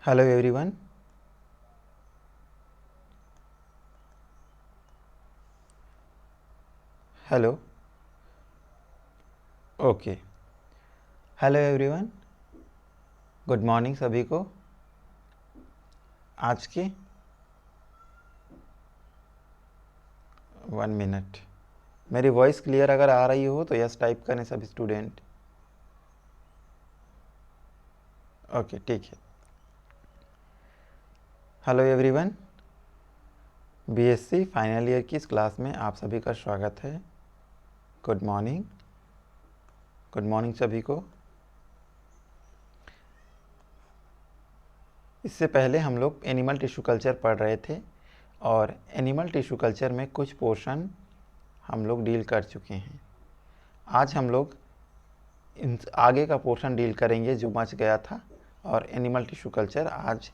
Hello everyone. Hello. Okay. Hello everyone. Good morning सभी को. आज की 1 मिनट. मेरी वॉइस क्लियर अगर आ रही हो तो यस टाइप करें सभी स्टूडेंट. ओके ठीक है. Hello everyone. BSc final year की इस क्लास में आप सभी का स्वागत है. Good morning. गुड मॉर्निंग सभी को. इससे पहले हम लोग एनिमल टिश्यू कल्चर पढ़ रहे थे और एनिमल टिश्यू कल्चर में कुछ पोर्शन हम लोग डील कर चुके हैं. आज हम लोग इन आगे का पोर्शन डील करेंगे जो बच गया था और एनिमल टिश्यू कल्चर आज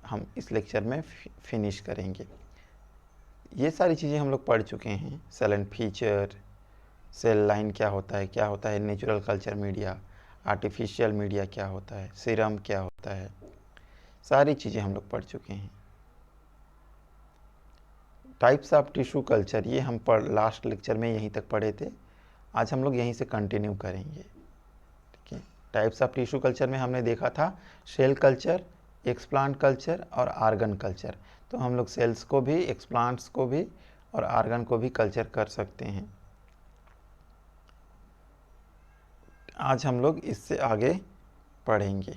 हम इस लेक्चर में फिनिश करेंगे. ये सारी चीज़ें हम लोग पढ़ चुके हैं. Cell and feature, cell line क्या होता है natural culture media, artificial media क्या होता है, सीरम क्या होता है, सारी चीज़ें हम लोग पढ़ चुके हैं. टाइप्स ऑफ टिश्यू कल्चर ये हम लास्ट लेक्चर में यहीं तक पढ़े थे. आज हम लोग यहीं से कंटिन्यू करेंगे. ठीक है. टाइप्स ऑफ टिश्यू कल्चर में हमने देखा था सेल कल्चर, एक्सप्लांट कल्चर और आर्गन कल्चर. तो हम लोग सेल्स को भी, एक्सप्लांट्स को भी और आर्गन को भी कल्चर कर सकते हैं. आज हम लोग इससे आगे पढ़ेंगे.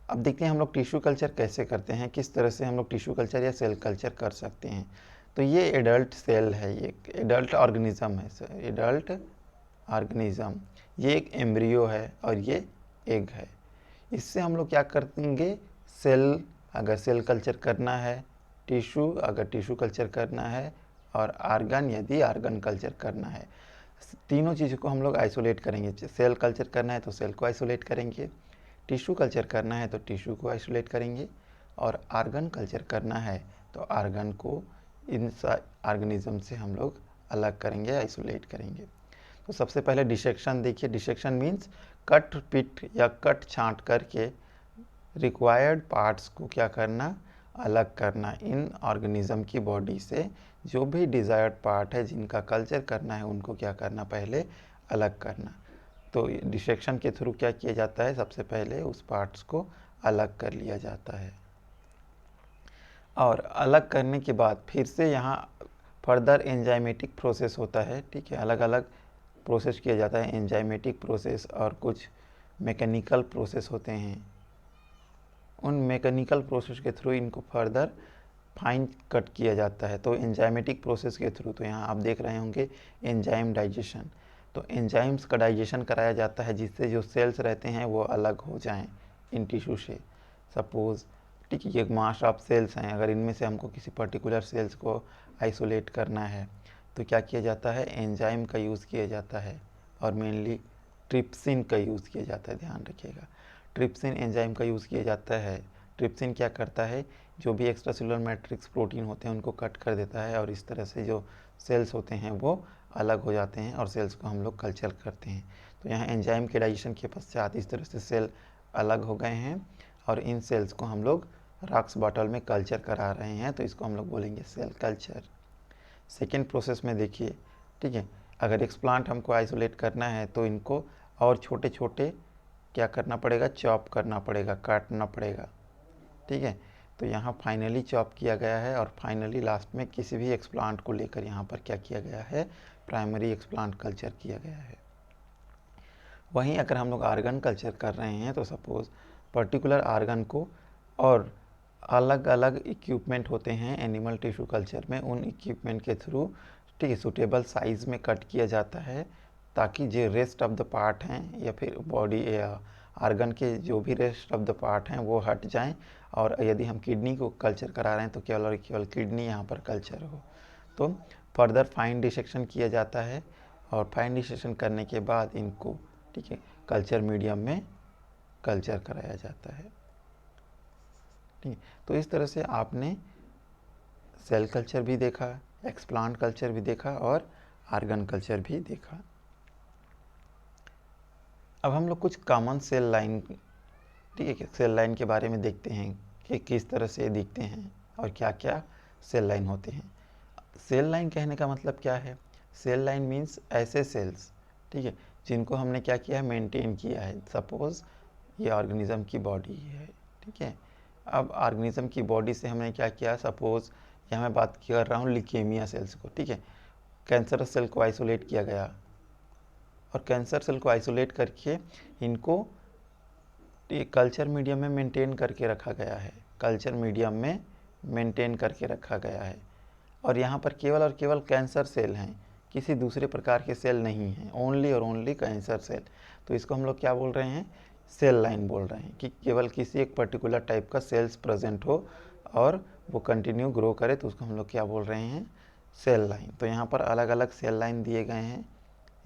अब देखते हैं हम लोग टिश्यू कल्चर कैसे करते हैं, किस तरह से हम लोग टिश्यू कल्चर या सेल कल्चर कर सकते हैं. तो ये एडल्ट सेल है, ये एडल्ट ऑर्गेनिज्म है. एडल्ट ऑर्गेनिज्म, ये एक एम्ब्रियो है और ये एग है. इससे हम लोग क्या करेंगे, सेल अगर सेल कल्चर करना है, टिश्यू अगर टिश्यू कल्चर करना है और आर्गन यदि आर्गन कल्चर करना है, तीनों चीज़ों को हम लोग आइसोलेट करेंगे. सेल कल्चर करना है तो सेल को आइसोलेट करेंगे, टिश्यू कल्चर करना है तो टिश्यू को आइसोलेट करेंगे और आर्गन कल्चर करना है तो आर्गन को इन ऑर्गेनिज्म से हम लोग अलग करेंगे, आइसोलेट करेंगे. तो सबसे पहले डिसेक्शन देखिए. डिसेक्शन मीन्स कट पिट या कट छांट करके रिक्वायर्ड पार्ट्स को क्या करना, अलग करना. इन ऑर्गेनिज्म की बॉडी से जो भी डिज़ायर्ड पार्ट है जिनका कल्चर करना है उनको क्या करना, पहले अलग करना. तो डिसेक्शन के थ्रू क्या किया जाता है, सबसे पहले उस पार्ट्स को अलग कर लिया जाता है और अलग करने के बाद फिर से यहाँ फर्दर एंजाइमेटिक प्रोसेस होता है. ठीक है. अलग अलग प्रोसेस किया जाता है, एंजाइमेटिक प्रोसेस और कुछ मैकेनिकल प्रोसेस होते हैं. उन मैकेनिकल प्रोसेस के थ्रू इनको फर्दर फाइन कट किया जाता है. तो एंजाइमेटिक प्रोसेस के थ्रू, तो यहाँ आप देख रहे होंगे एंजाइम डाइजेशन. तो एंजाइम्स का डाइजेशन कराया जाता है जिससे जो सेल्स रहते हैं वो अलग हो जाएं इन टिश्यू से. सपोज़ ठीक है, ये मास ऑफ सेल्स हैं, अगर इनमें से हमको किसी पर्टिकुलर सेल्स को आइसोलेट करना है तो क्या किया जाता है, एंजाइम का यूज़ किया जाता है और मेनली ट्रिप्सिन का यूज़ किया जाता है. ध्यान रखिएगा, ट्रिप्सिन एंजाइम का यूज़ किया जाता है. ट्रिप्सिन क्या करता है, जो भी एक्स्ट्रा सेलुलर मैट्रिक्स प्रोटीन होते हैं उनको कट कर देता है और इस तरह से जो सेल्स होते हैं वो अलग हो जाते हैं और सेल्स को हम लोग कल्चर करते हैं. तो यहाँ एंजाइम के डाइजेशन के पश्चात इस तरह से सेल अलग हो गए हैं और इन सेल्स को हम लोग रॉक्स बॉटल में कल्चर करा रहे हैं. तो इसको हम लोग बोलेंगे सेल कल्चर. सेकेंड प्रोसेस में देखिए. ठीक है, अगर एक्सप्लांट हमको आइसोलेट करना है तो इनको और छोटे छोटे क्या करना पड़ेगा, चॉप करना पड़ेगा, काटना पड़ेगा. ठीक है. तो यहाँ फाइनली चॉप किया गया है और फाइनली लास्ट में किसी भी एक्सप्लांट को लेकर यहाँ पर क्या किया गया है, प्राइमरी एक्सप्लांट कल्चर किया गया है. वहीं अगर हम लोग आर्गन कल्चर कर रहे हैं तो सपोज़ पर्टिकुलर आर्गन को, और अलग अलग इक्विपमेंट होते हैं एनिमल टिश्यू कल्चर में, उन इक्विपमेंट के थ्रू ठीक है सूटेबल साइज़ में कट किया जाता है ताकि जो रेस्ट ऑफ द पार्ट हैं या फिर बॉडी या आर्गन के जो भी रेस्ट ऑफ द पार्ट हैं वो हट जाएं. और यदि हम किडनी को कल्चर करा रहे हैं तो केवल और केवल किडनी यहाँ पर कल्चर हो. तो फर्दर फाइन डिसेक्शन किया जाता है और फाइन डिसेक्शन करने के बाद इनको ठीक है कल्चर मीडियम में कल्चर कराया जाता है. ठीक है. तो इस तरह से आपने सेल कल्चर भी देखा, एक्सप्लांट कल्चर भी देखा और आर्गन कल्चर भी देखा. अब हम लोग कुछ कॉमन सेल लाइन, ठीक है, सेल लाइन के बारे में देखते हैं कि किस तरह से दिखते हैं और क्या क्या सेल लाइन होते हैं। सेल लाइन कहने का मतलब क्या है? सेल लाइन मीन्स ऐसे सेल्स, ठीक है, जिनको हमने क्या किया है, मेंटेन किया है। सपोज ये ऑर्गेनिज्म की बॉडी है, ठीक है। अब ऑर्गेनिज्म की बॉडी से हमने क्या किया, सपोज यहाँ मैं बात कर रहा हूँ ल्यूकेमिया सेल्स को, ठीक है। कैंसरस सेल को आइसोलेट किया गया और कैंसर सेल को आइसोलेट करके इनको कल्चर मीडियम में मेंटेन करके रखा गया है, कल्चर मीडियम में मेंटेन करके रखा गया है। और यहाँ पर केवल और केवल कैंसर सेल हैं, किसी दूसरे प्रकार के सेल नहीं हैं, ओनली और ओनली कैंसर सेल। तो इसको हम लोग क्या बोल रहे हैं, सेल लाइन बोल रहे हैं, कि केवल किसी एक पर्टिकुलर टाइप का सेल्स प्रेजेंट हो और वो कंटिन्यू ग्रो करे, तो उसको हम लोग क्या बोल रहे हैं, सेल लाइन। तो यहाँ पर अलग अलग सेल लाइन दिए गए हैं,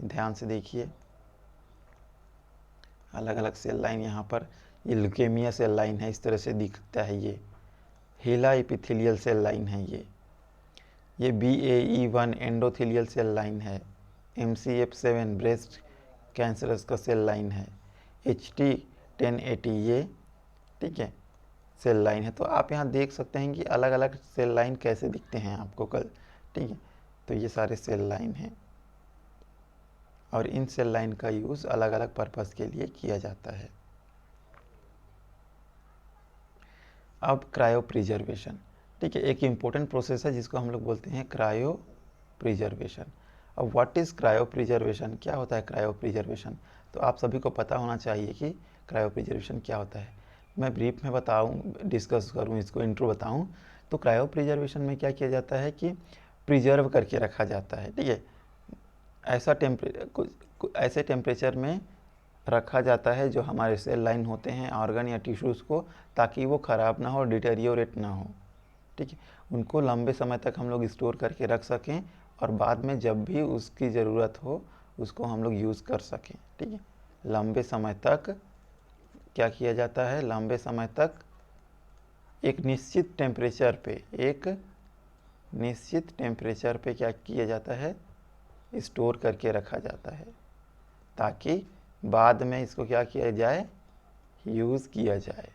ध्यान से देखिए, अलग अलग सेल लाइन। यहाँ पर ये ल्यूकेमिया सेल लाइन है, इस तरह से दिखता है। ये हेला एपिथेलियल सेल लाइन है, ये BAE1 एंडोथेलियल सेल लाइन है, MCF7 ब्रेस्ट कैंसरस का सेल लाइन है, HT1080 ये, ठीक है, सेल लाइन है। तो आप यहाँ देख सकते हैं कि अलग अलग सेल लाइन कैसे दिखते हैं आपको कल, ठीक है। तो ये सारे सेल लाइन हैं और इन सेल लाइन का यूज़ अलग अलग पर्पस के लिए किया जाता है। अब क्रायो प्रिजर्वेशन, ठीक है, एक इम्पोर्टेंट प्रोसेस है जिसको हम लोग बोलते हैं क्रायो प्रिजर्वेशन। अब व्हाट इज़ क्रायो प्रिजर्वेशन, क्या होता है क्रायो प्रिजर्वेशन? तो आप सभी को पता होना चाहिए कि क्रायो प्रिजर्वेशन क्या होता है। मैं ब्रीफ में बताऊं, डिस्कस करूं, इसको इंट्रो बताऊं। तो क्रायो प्रिजर्वेशन में क्या किया जाता है कि प्रिजर्व करके रखा जाता है, ठीक है। ऐसे टेम्परेचर में रखा जाता है जो हमारे सेल लाइन होते हैं, ऑर्गन या टिश्यूज़ को, ताकि वो ख़राब ना हो, डिटेरियोरेट ना हो, ठीक है। उनको लंबे समय तक हम लोग स्टोर करके रख सकें और बाद में जब भी उसकी ज़रूरत हो उसको हम लोग यूज़ कर सकें, ठीक है। लंबे समय तक क्या किया जाता है, लंबे समय तक एक निश्चित टेम्परेचर पे क्या किया जाता है, स्टोर करके रखा जाता है, ताकि बाद में इसको क्या किया जाए, यूज़ किया जाए।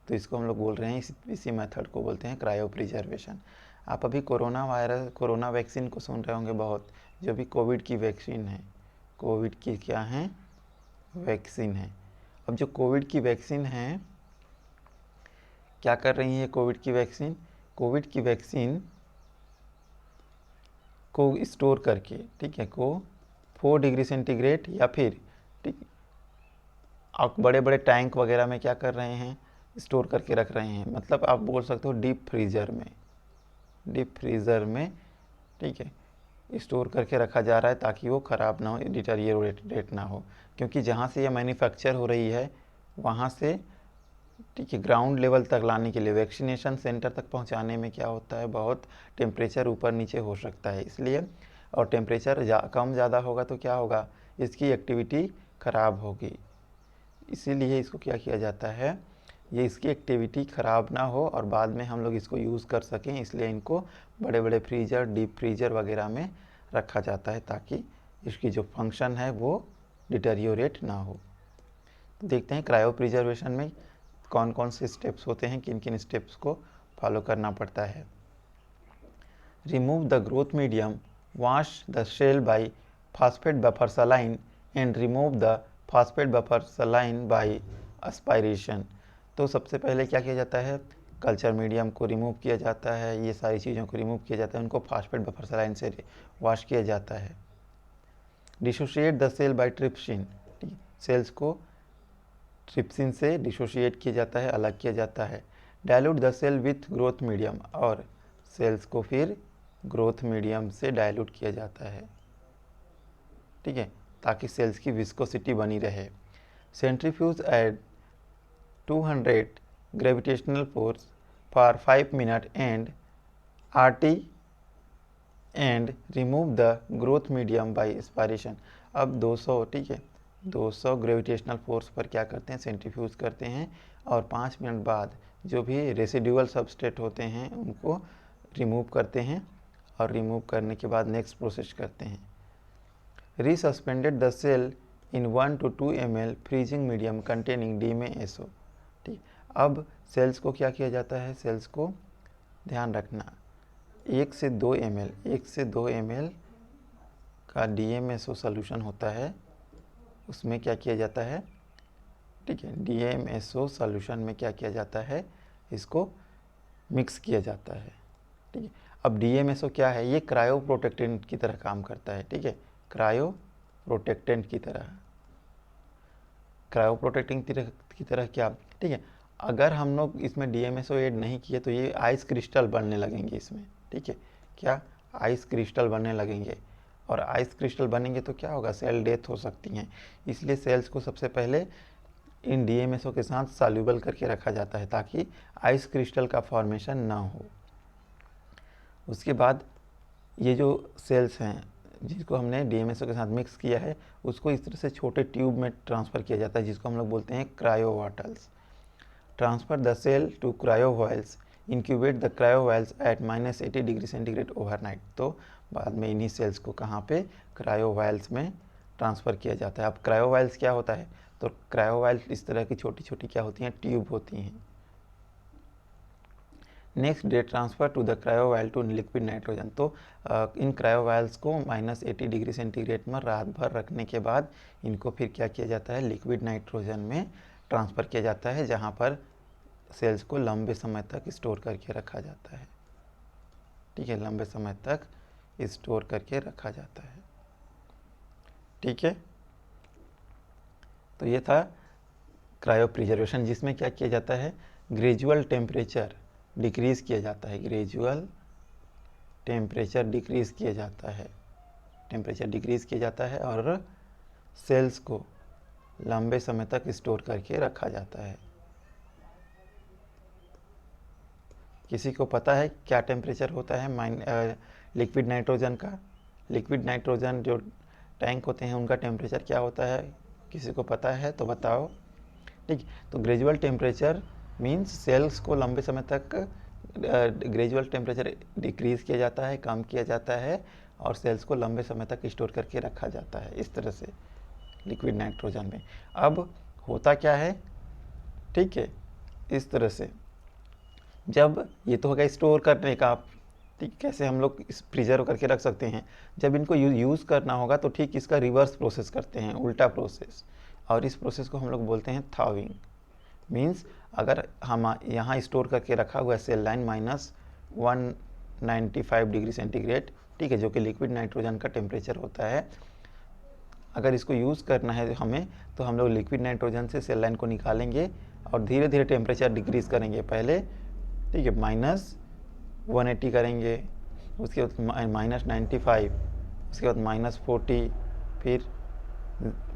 तो इसको हम लोग बोल रहे हैं, इसी मेथड को बोलते हैं क्रायो प्रिजर्वेशन। आप अभी कोरोना वैक्सीन को सुन रहे होंगे बहुत, जो भी कोविड की वैक्सीन है, कोविड की क्या है, वैक्सीन है। अब जो कोविड की वैक्सीन है, क्या कर रही है कोविड की वैक्सीन को स्टोर करके, ठीक है, को 4 डिग्री सेंटीग्रेड या फिर, ठीक, आप बड़े बड़े टैंक वगैरह में क्या कर रहे हैं, स्टोर करके रख रहे हैं। मतलब आप बोल सकते हो डीप फ्रीज़र में, ठीक है, स्टोर करके रखा जा रहा है ताकि वो ख़राब ना हो, डिटेरियोरेट ना हो। क्योंकि जहाँ से ये मैन्युफैक्चर हो रही है वहाँ से, ठीक है, ग्राउंड लेवल तक लाने के लिए, वैक्सीनेशन सेंटर तक पहुँचाने में क्या होता है, बहुत टेम्परेचर ऊपर नीचे हो सकता है, इसलिए। और टेम्परेचर कम ज़्यादा होगा तो क्या होगा, इसकी एक्टिविटी ख़राब होगी। इसीलिए इसको क्या किया जाता है, ये इसकी एक्टिविटी ख़राब ना हो और बाद में हम लोग इसको यूज़ कर सकें, इसलिए इनको बड़े बड़े फ्रीज़र, डीप फ्रीज़र वगैरह में रखा जाता है ताकि इसकी जो फंक्शन है वो डिटेरियोरेट ना हो। तो देखते हैं क्रायो प्रिजर्वेशन में कौन कौन से स्टेप्स होते हैं, किन किन स्टेप्स को फॉलो करना पड़ता है। Remove the growth medium, wash the cell by phosphate buffer saline and remove the phosphate buffer saline by aspiration. तो सबसे पहले क्या किया जाता है, कल्चर मीडियम को रिमूव किया जाता है, ये सारी चीज़ों को रिमूव किया जाता है, उनको फॉस्फेट बफर सलाइन से वॉश किया जाता है। Dissociate the cell by trypsin, cells को ट्रिप्सिन से डिसोशिएट किया जाता है, अलग किया जाता है। Dilute the cell with growth medium, और सेल्स को फिर ग्रोथ मीडियम से डायल्यूट किया जाता है, ठीक है, ताकि सेल्स की विस्कोसिटी बनी रहे। Centrifuge at 200 gravitational force for 5 minute and RT and remove the growth medium by aspiration. अब 200, ठीक है, 200 ग्रेविटेशनल फोर्स पर क्या करते हैं, सेंट्रीफ्यूज करते हैं और 5 मिनट बाद जो भी रेसिडुअल सबस्ट्रेट होते हैं उनको रिमूव करते हैं और रिमूव करने के बाद नेक्स्ट प्रोसेस करते हैं। Resuspended the cell in 1 to 2 ml freezing medium containing DMSO। ठीक, अब सेल्स को क्या किया जाता है, सेल्स को ध्यान रखना 1 से 2 ml का DMSO सोल्यूशन होता है, उसमें क्या किया जाता है, ठीक है, DMSO सोल्यूशन में क्या किया जाता है, इसको मिक्स किया जाता है। ठीक है, अब DMSO क्या है, ये क्रायो प्रोटेक्टेंट की तरह काम करता है। ठीक है, क्रायो प्रोटेक्टेंट की तरह, क्रायो प्रोटेक्टिंग की तरह क्या, ठीक है। अगर हम लोग इसमें DMSO ऐड नहीं किए तो ये आइस क्रिस्टल बनने लगेंगे इसमें। ठीक है, क्या आइस क्रिस्टल बनने लगेंगे, और आइस क्रिस्टल बनेंगे तो क्या होगा, सेल डेथ हो सकती हैं। इसलिए सेल्स को सबसे पहले इन DMSO के साथ सॉल्यूबल करके रखा जाता है ताकि आइस क्रिस्टल का फॉर्मेशन ना हो। उसके बाद ये जो सेल्स हैं जिसको हमने DMSO के साथ मिक्स किया है, उसको इस तरह से छोटे ट्यूब में ट्रांसफ़र किया जाता है जिसको हम लोग बोलते हैं cryovials. Transfer the cell to cryovials, incubate the cryovials at -80 degree centigrade overnight. तो बाद में इन्हीं सेल्स को कहाँ पे, क्रायोवाइल्स में ट्रांसफ़र किया जाता है। अब क्रायोवाइल्स क्या होता है, तो क्रायोवाइल्स इस तरह की छोटी छोटी क्या होती हैं, ट्यूब होती हैं। Next day transfer to the cryovial to liquid nitrogen. तो इन क्रायोवाइल्स को -80 डिग्री सेंटीग्रेड में रात भर रखने के बाद इनको फिर क्या किया जाता है, लिक्विड नाइट्रोजन में ट्रांसफ़र किया जाता है, जहाँ पर सेल्स को लंबे समय तक स्टोर करके रखा जाता है। ठीक है, लंबे समय तक स्टोर करके रखा जाता है। ठीक है, तो ये था क्रायो प्रिजर्वेशन, जिसमें क्या किया जाता है, ग्रेजुअल टेम्परेचर डिक्रीज़ किया जाता है, ग्रेजुअल टेम्परेचर डिक्रीज़ किया जाता है, टेम्परेचर डिक्रीज़ किया जाता है और सेल्स को लंबे समय तक स्टोर करके रखा जाता है। किसी को पता है क्या टेम्परेचर होता है लिक्विड नाइट्रोजन का? लिक्विड नाइट्रोजन जो टैंक होते हैं उनका टेम्परेचर क्या होता है, किसी को पता है तो बताओ। ठीक, तो ग्रेजुअल टेम्परेचर मीन्स सेल्स को लंबे समय तक ग्रेजुअल टेम्परेचर डिक्रीज़ किया जाता है, कम किया जाता है, और सेल्स को लंबे समय तक स्टोर करके रखा जाता है इस तरह से लिक्विड नाइट्रोजन में। अब होता क्या है, ठीक है, इस तरह से जब ये तो होगा स्टोर करने का, ठीक, कैसे हम लोग इस प्रिजर्व करके रख सकते हैं। जब इनको यूज़ करना होगा तो ठीक इसका रिवर्स प्रोसेस करते हैं, उल्टा प्रोसेस, और इस प्रोसेस को हम लोग बोलते हैं थाविंग। मीन्स अगर हम यहाँ स्टोर करके रखा हुआ है सेल लाइन -195 डिग्री सेंटीग्रेड, ठीक है, जो कि लिक्विड नाइट्रोजन का टेम्परेचर होता है, अगर इसको यूज़ करना है हमें तो हम लोग लिक्विड नाइट्रोजन से सेल लाइन को निकालेंगे और धीरे धीरे टेम्परेचर डिक्रीज़ करेंगे। पहले, ठीक है, -180 करेंगे, उसके बाद -95, उसके बाद -40, फिर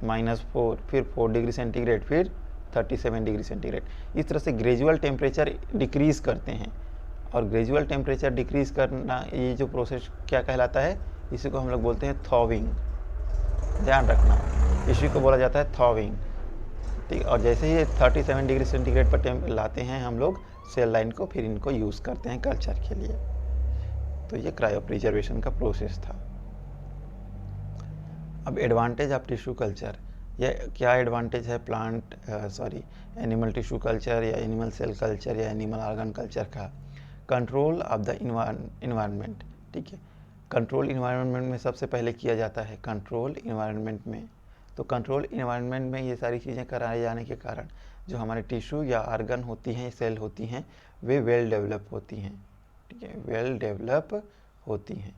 -4, फिर 4 डिग्री सेंटीग्रेड, फिर 37 डिग्री सेंटीग्रेड। इस तरह से ग्रेजुअल टेम्परेचर डिक्रीज़ करते हैं, और ग्रेजुअल टेम्परेचर डिक्रीज़ करना ये जो प्रोसेस क्या कहलाता है, इसी को हम लोग बोलते हैं थॉविंग। ध्यान रखना, इसी को बोला जाता है थॉविंग। ठीक, और जैसे ही 37 डिग्री सेंटीग्रेड पर लाते हैं हम लोग सेल लाइन को, फिर इनको यूज़ करते हैं कल्चर के लिए। तो ये क्रायो प्रिजर्वेशन का प्रोसेस था। अब एडवांटेज ऑफ टिश्यू कल्चर, ये क्या एडवांटेज है एनिमल टिश्यू कल्चर या एनिमल सेल कल्चर या एनिमल ऑर्गन कल्चर का? Control of the environment. ठीक है, कंट्रोल इन्वायरमेंट में सबसे पहले किया जाता है, कंट्रोल इन्वायरमेंट में। तो कंट्रोल इन्वायरमेंट में ये सारी चीज़ें कराए जाने के कारण जो हमारे टिश्यू या ऑर्गन होती हैं, सेल होती हैं, वे वेल डेवलप होती हैं। ठीक है, वेल डेवलप होती हैं।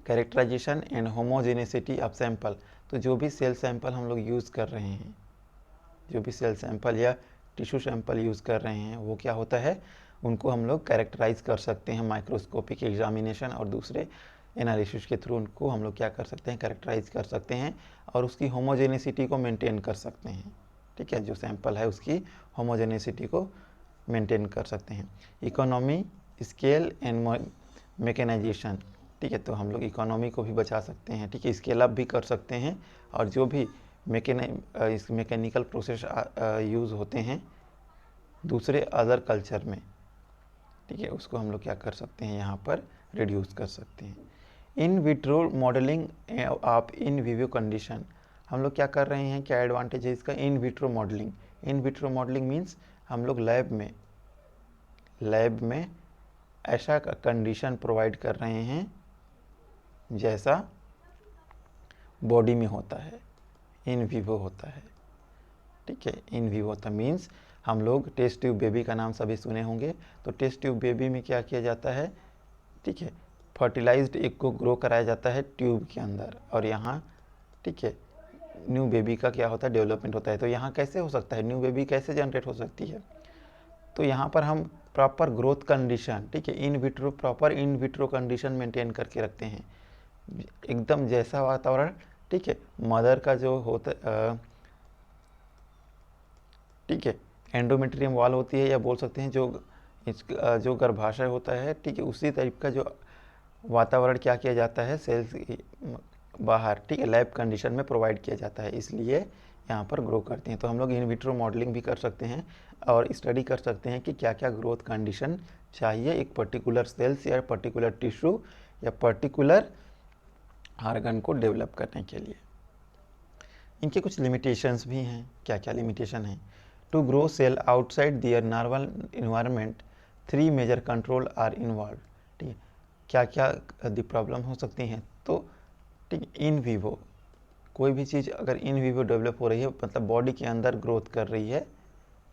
Characterisation and homogeneity of sample. तो जो भी सेल सैंपल हम लोग यूज़ कर रहे हैं, जो भी सेल सैंपल या टिश्यू सैंपल यूज़ कर रहे हैं, वो क्या होता है, उनको हम लोग कैरेक्टराइज कर सकते हैं माइक्रोस्कोपिक एग्जामिनेशन और दूसरे एनालिसिस के थ्रू उनको हम लोग क्या कर सकते हैं, कैरेक्टराइज कर सकते हैं, और उसकी होमोजेनिसिटी को मेंटेन कर सकते हैं। ठीक है, जो सैंपल है उसकी होमोजेनिसिटी को मेंटेन कर सकते हैं। Economy, scale and mechanisation. ठीक है, तो हम लोग इकोनॉमी को भी बचा सकते हैं, ठीक है, स्केल अप भी कर सकते हैं, और जो भी मैकेनिकल प्रोसेस यूज़ होते हैं दूसरे अदर कल्चर में, ठीक है, उसको हम लोग क्या कर सकते हैं, यहाँ पर रिड्यूस कर सकते हैं। In vitro modelling of in vivo condition, हम लोग क्या कर रहे हैं, क्या एडवांटेज है इसका, in vitro modelling. In vitro modelling means हम लोग लैब में ऐसा कंडीशन प्रोवाइड कर रहे हैं जैसा बॉडी में होता है, इन विवो होता है, ठीक है। इन विवो होता मीन्स हम लोग टेस्ट ट्यूब बेबी का नाम सभी सुने होंगे। तो टेस्ट ट्यूब बेबी में क्या किया जाता है, ठीक है, फर्टिलाइज्ड एग को ग्रो कराया जाता है ट्यूब के अंदर, और यहाँ, ठीक है, न्यू बेबी का क्या होता है, डेवलपमेंट होता है। तो यहाँ कैसे हो सकता है, न्यू बेबी कैसे जनरेट हो सकती है, तो यहाँ पर हम प्रॉपर ग्रोथ कंडीशन, ठीक है, in vitro, proper in vitro condition maintain करके रखते हैं, एकदम जैसा वातावरण, ठीक है, मदर का जो होता, ठीक है, एंडोमेट्रियम वॉल होती है, या बोल सकते हैं जो गर्भाशय होता है, ठीक है, उसी टाइप का जो वातावरण क्या किया जाता है सेल्स बाहर, ठीक है, लैब कंडीशन में प्रोवाइड किया जाता है, इसलिए यहाँ पर ग्रो करते हैं। तो हम लोग इन विट्रो मॉडलिंग भी कर सकते हैं और स्टडी कर सकते हैं कि क्या क्या ग्रोथ कंडीशन चाहिए एक पर्टिकुलर सेल्स या पर्टिकुलर टिश्यू या पर्टिकुलर ऑर्गन को डेवलप करने के लिए। इनके कुछ लिमिटेशंस भी हैं। क्या क्या लिमिटेशन हैं, to grow cell outside their normal environment 3 major control are involve, ठीक है, क्या क्या दी प्रॉब्लम हो सकती हैं, तो ठीक, इन विवो कोई भी चीज़ अगर इन विवो डेवलप हो रही है, मतलब बॉडी के अंदर ग्रोथ कर रही है,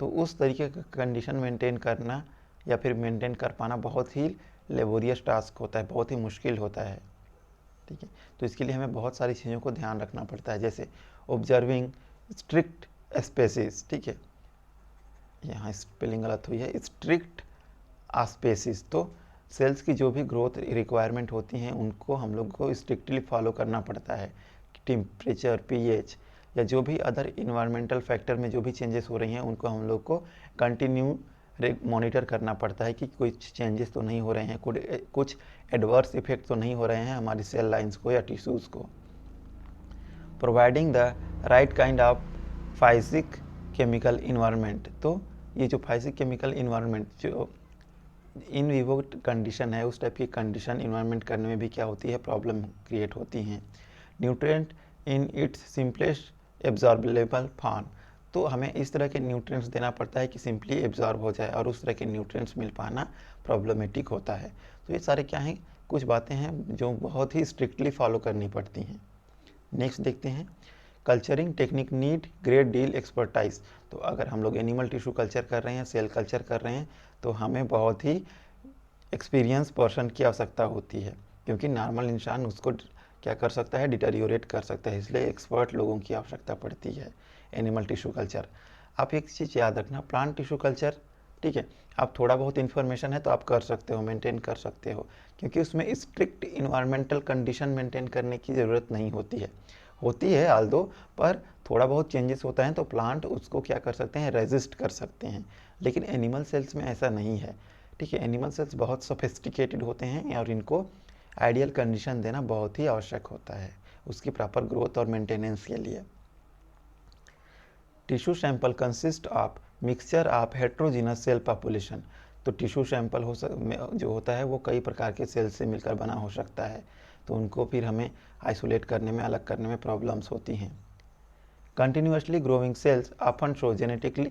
तो उस तरीके का कंडीशन मेंटेन करना या फिर मेंटेन कर पाना बहुत ही लेबोरियस टास्क होता है, बहुत ही मुश्किल होता है, ठीक है। तो इसके लिए हमें बहुत सारी चीज़ों को ध्यान रखना पड़ता है, जैसे ऑब्जर्विंग स्ट्रिक्ट स्पेसिस, ठीक है, यहाँ स्पेलिंग गलत हुई है, स्ट्रिक्ट स्पेसिस। तो सेल्स की जो भी ग्रोथ रिक्वायरमेंट होती हैं उनको हम लोग को स्ट्रिक्टली फॉलो करना पड़ता है। टेम्परेचर, पीएच या जो भी अदर इन्वायरमेंटल फैक्टर में जो भी चेंजेस हो रही हैं उनको हम लोग को कंटिन्यू मॉनिटर करना पड़ता है कि कोई चेंजेस तो नहीं हो रहे हैं, कुछ एडवर्स इफेक्ट तो नहीं हो रहे हैं हमारी सेल लाइंस को या टिश्यूज़ को। Providing the right kind of physic chemical environment, तो ये जो फिजिक केमिकल इन्वायरमेंट जो इन विवो कंडीशन है, उस टाइप की कंडीशन इन्वायरमेंट करने में भी क्या होती है, प्रॉब्लम क्रिएट होती हैं। Nutrient in its simplest absorbable form, तो हमें इस तरह के न्यूट्रिएंट्स देना पड़ता है कि सिंपली एब्जॉर्ब हो जाए, और उस तरह के न्यूट्रिएंट्स मिल पाना प्रॉब्लमेटिक होता है। तो ये सारे क्या हैं, कुछ बातें हैं जो बहुत ही स्ट्रिक्टली फॉलो करनी पड़ती हैं। नेक्स्ट देखते हैं, culturing technique need great deal expertise. तो अगर हम लोग एनिमल टिश्यू कल्चर कर रहे हैं, सेल कल्चर कर रहे हैं, तो हमें बहुत ही एक्सपीरियंस पर्सन की आवश्यकता होती है, क्योंकि नॉर्मल इंसान उसको क्या कर सकता है, डिटेरियोरेट कर सकता है, इसलिए एक्सपर्ट लोगों की आवश्यकता पड़ती है एनिमल टिश्यू कल्चर। आप एक चीज़ याद रखना, प्लांट टिश्यू कल्चर, ठीक है, आप थोड़ा बहुत इन्फॉर्मेशन है तो आप कर सकते हो, मेंटेन कर सकते हो, क्योंकि उसमें स्ट्रिक्ट इन्वायरमेंटल कंडीशन मेंटेन करने की ज़रूरत नहीं होती है आल्दो, पर थोड़ा बहुत चेंजेस होता है तो प्लांट उसको क्या कर सकते हैं, रेजिस्ट कर सकते हैं। लेकिन एनिमल सेल्स में ऐसा नहीं है, ठीक है, एनिमल सेल्स बहुत सोफिस्टिकेटेड होते हैं और इनको आइडियल कंडीशन देना बहुत ही आवश्यक होता है उसकी प्रॉपर ग्रोथ और मेंटेनेंस के लिए। Tissue sample consist of mixture of heterogeneous cell population, तो टिश्यू सैंपल जो होता है वो कई प्रकार के सेल से मिलकर बना हो सकता है, तो उनको फिर हमें आइसोलेट करने में, अलग करने में प्रॉब्लम्स होती हैं। Continuously growing cells often show genetically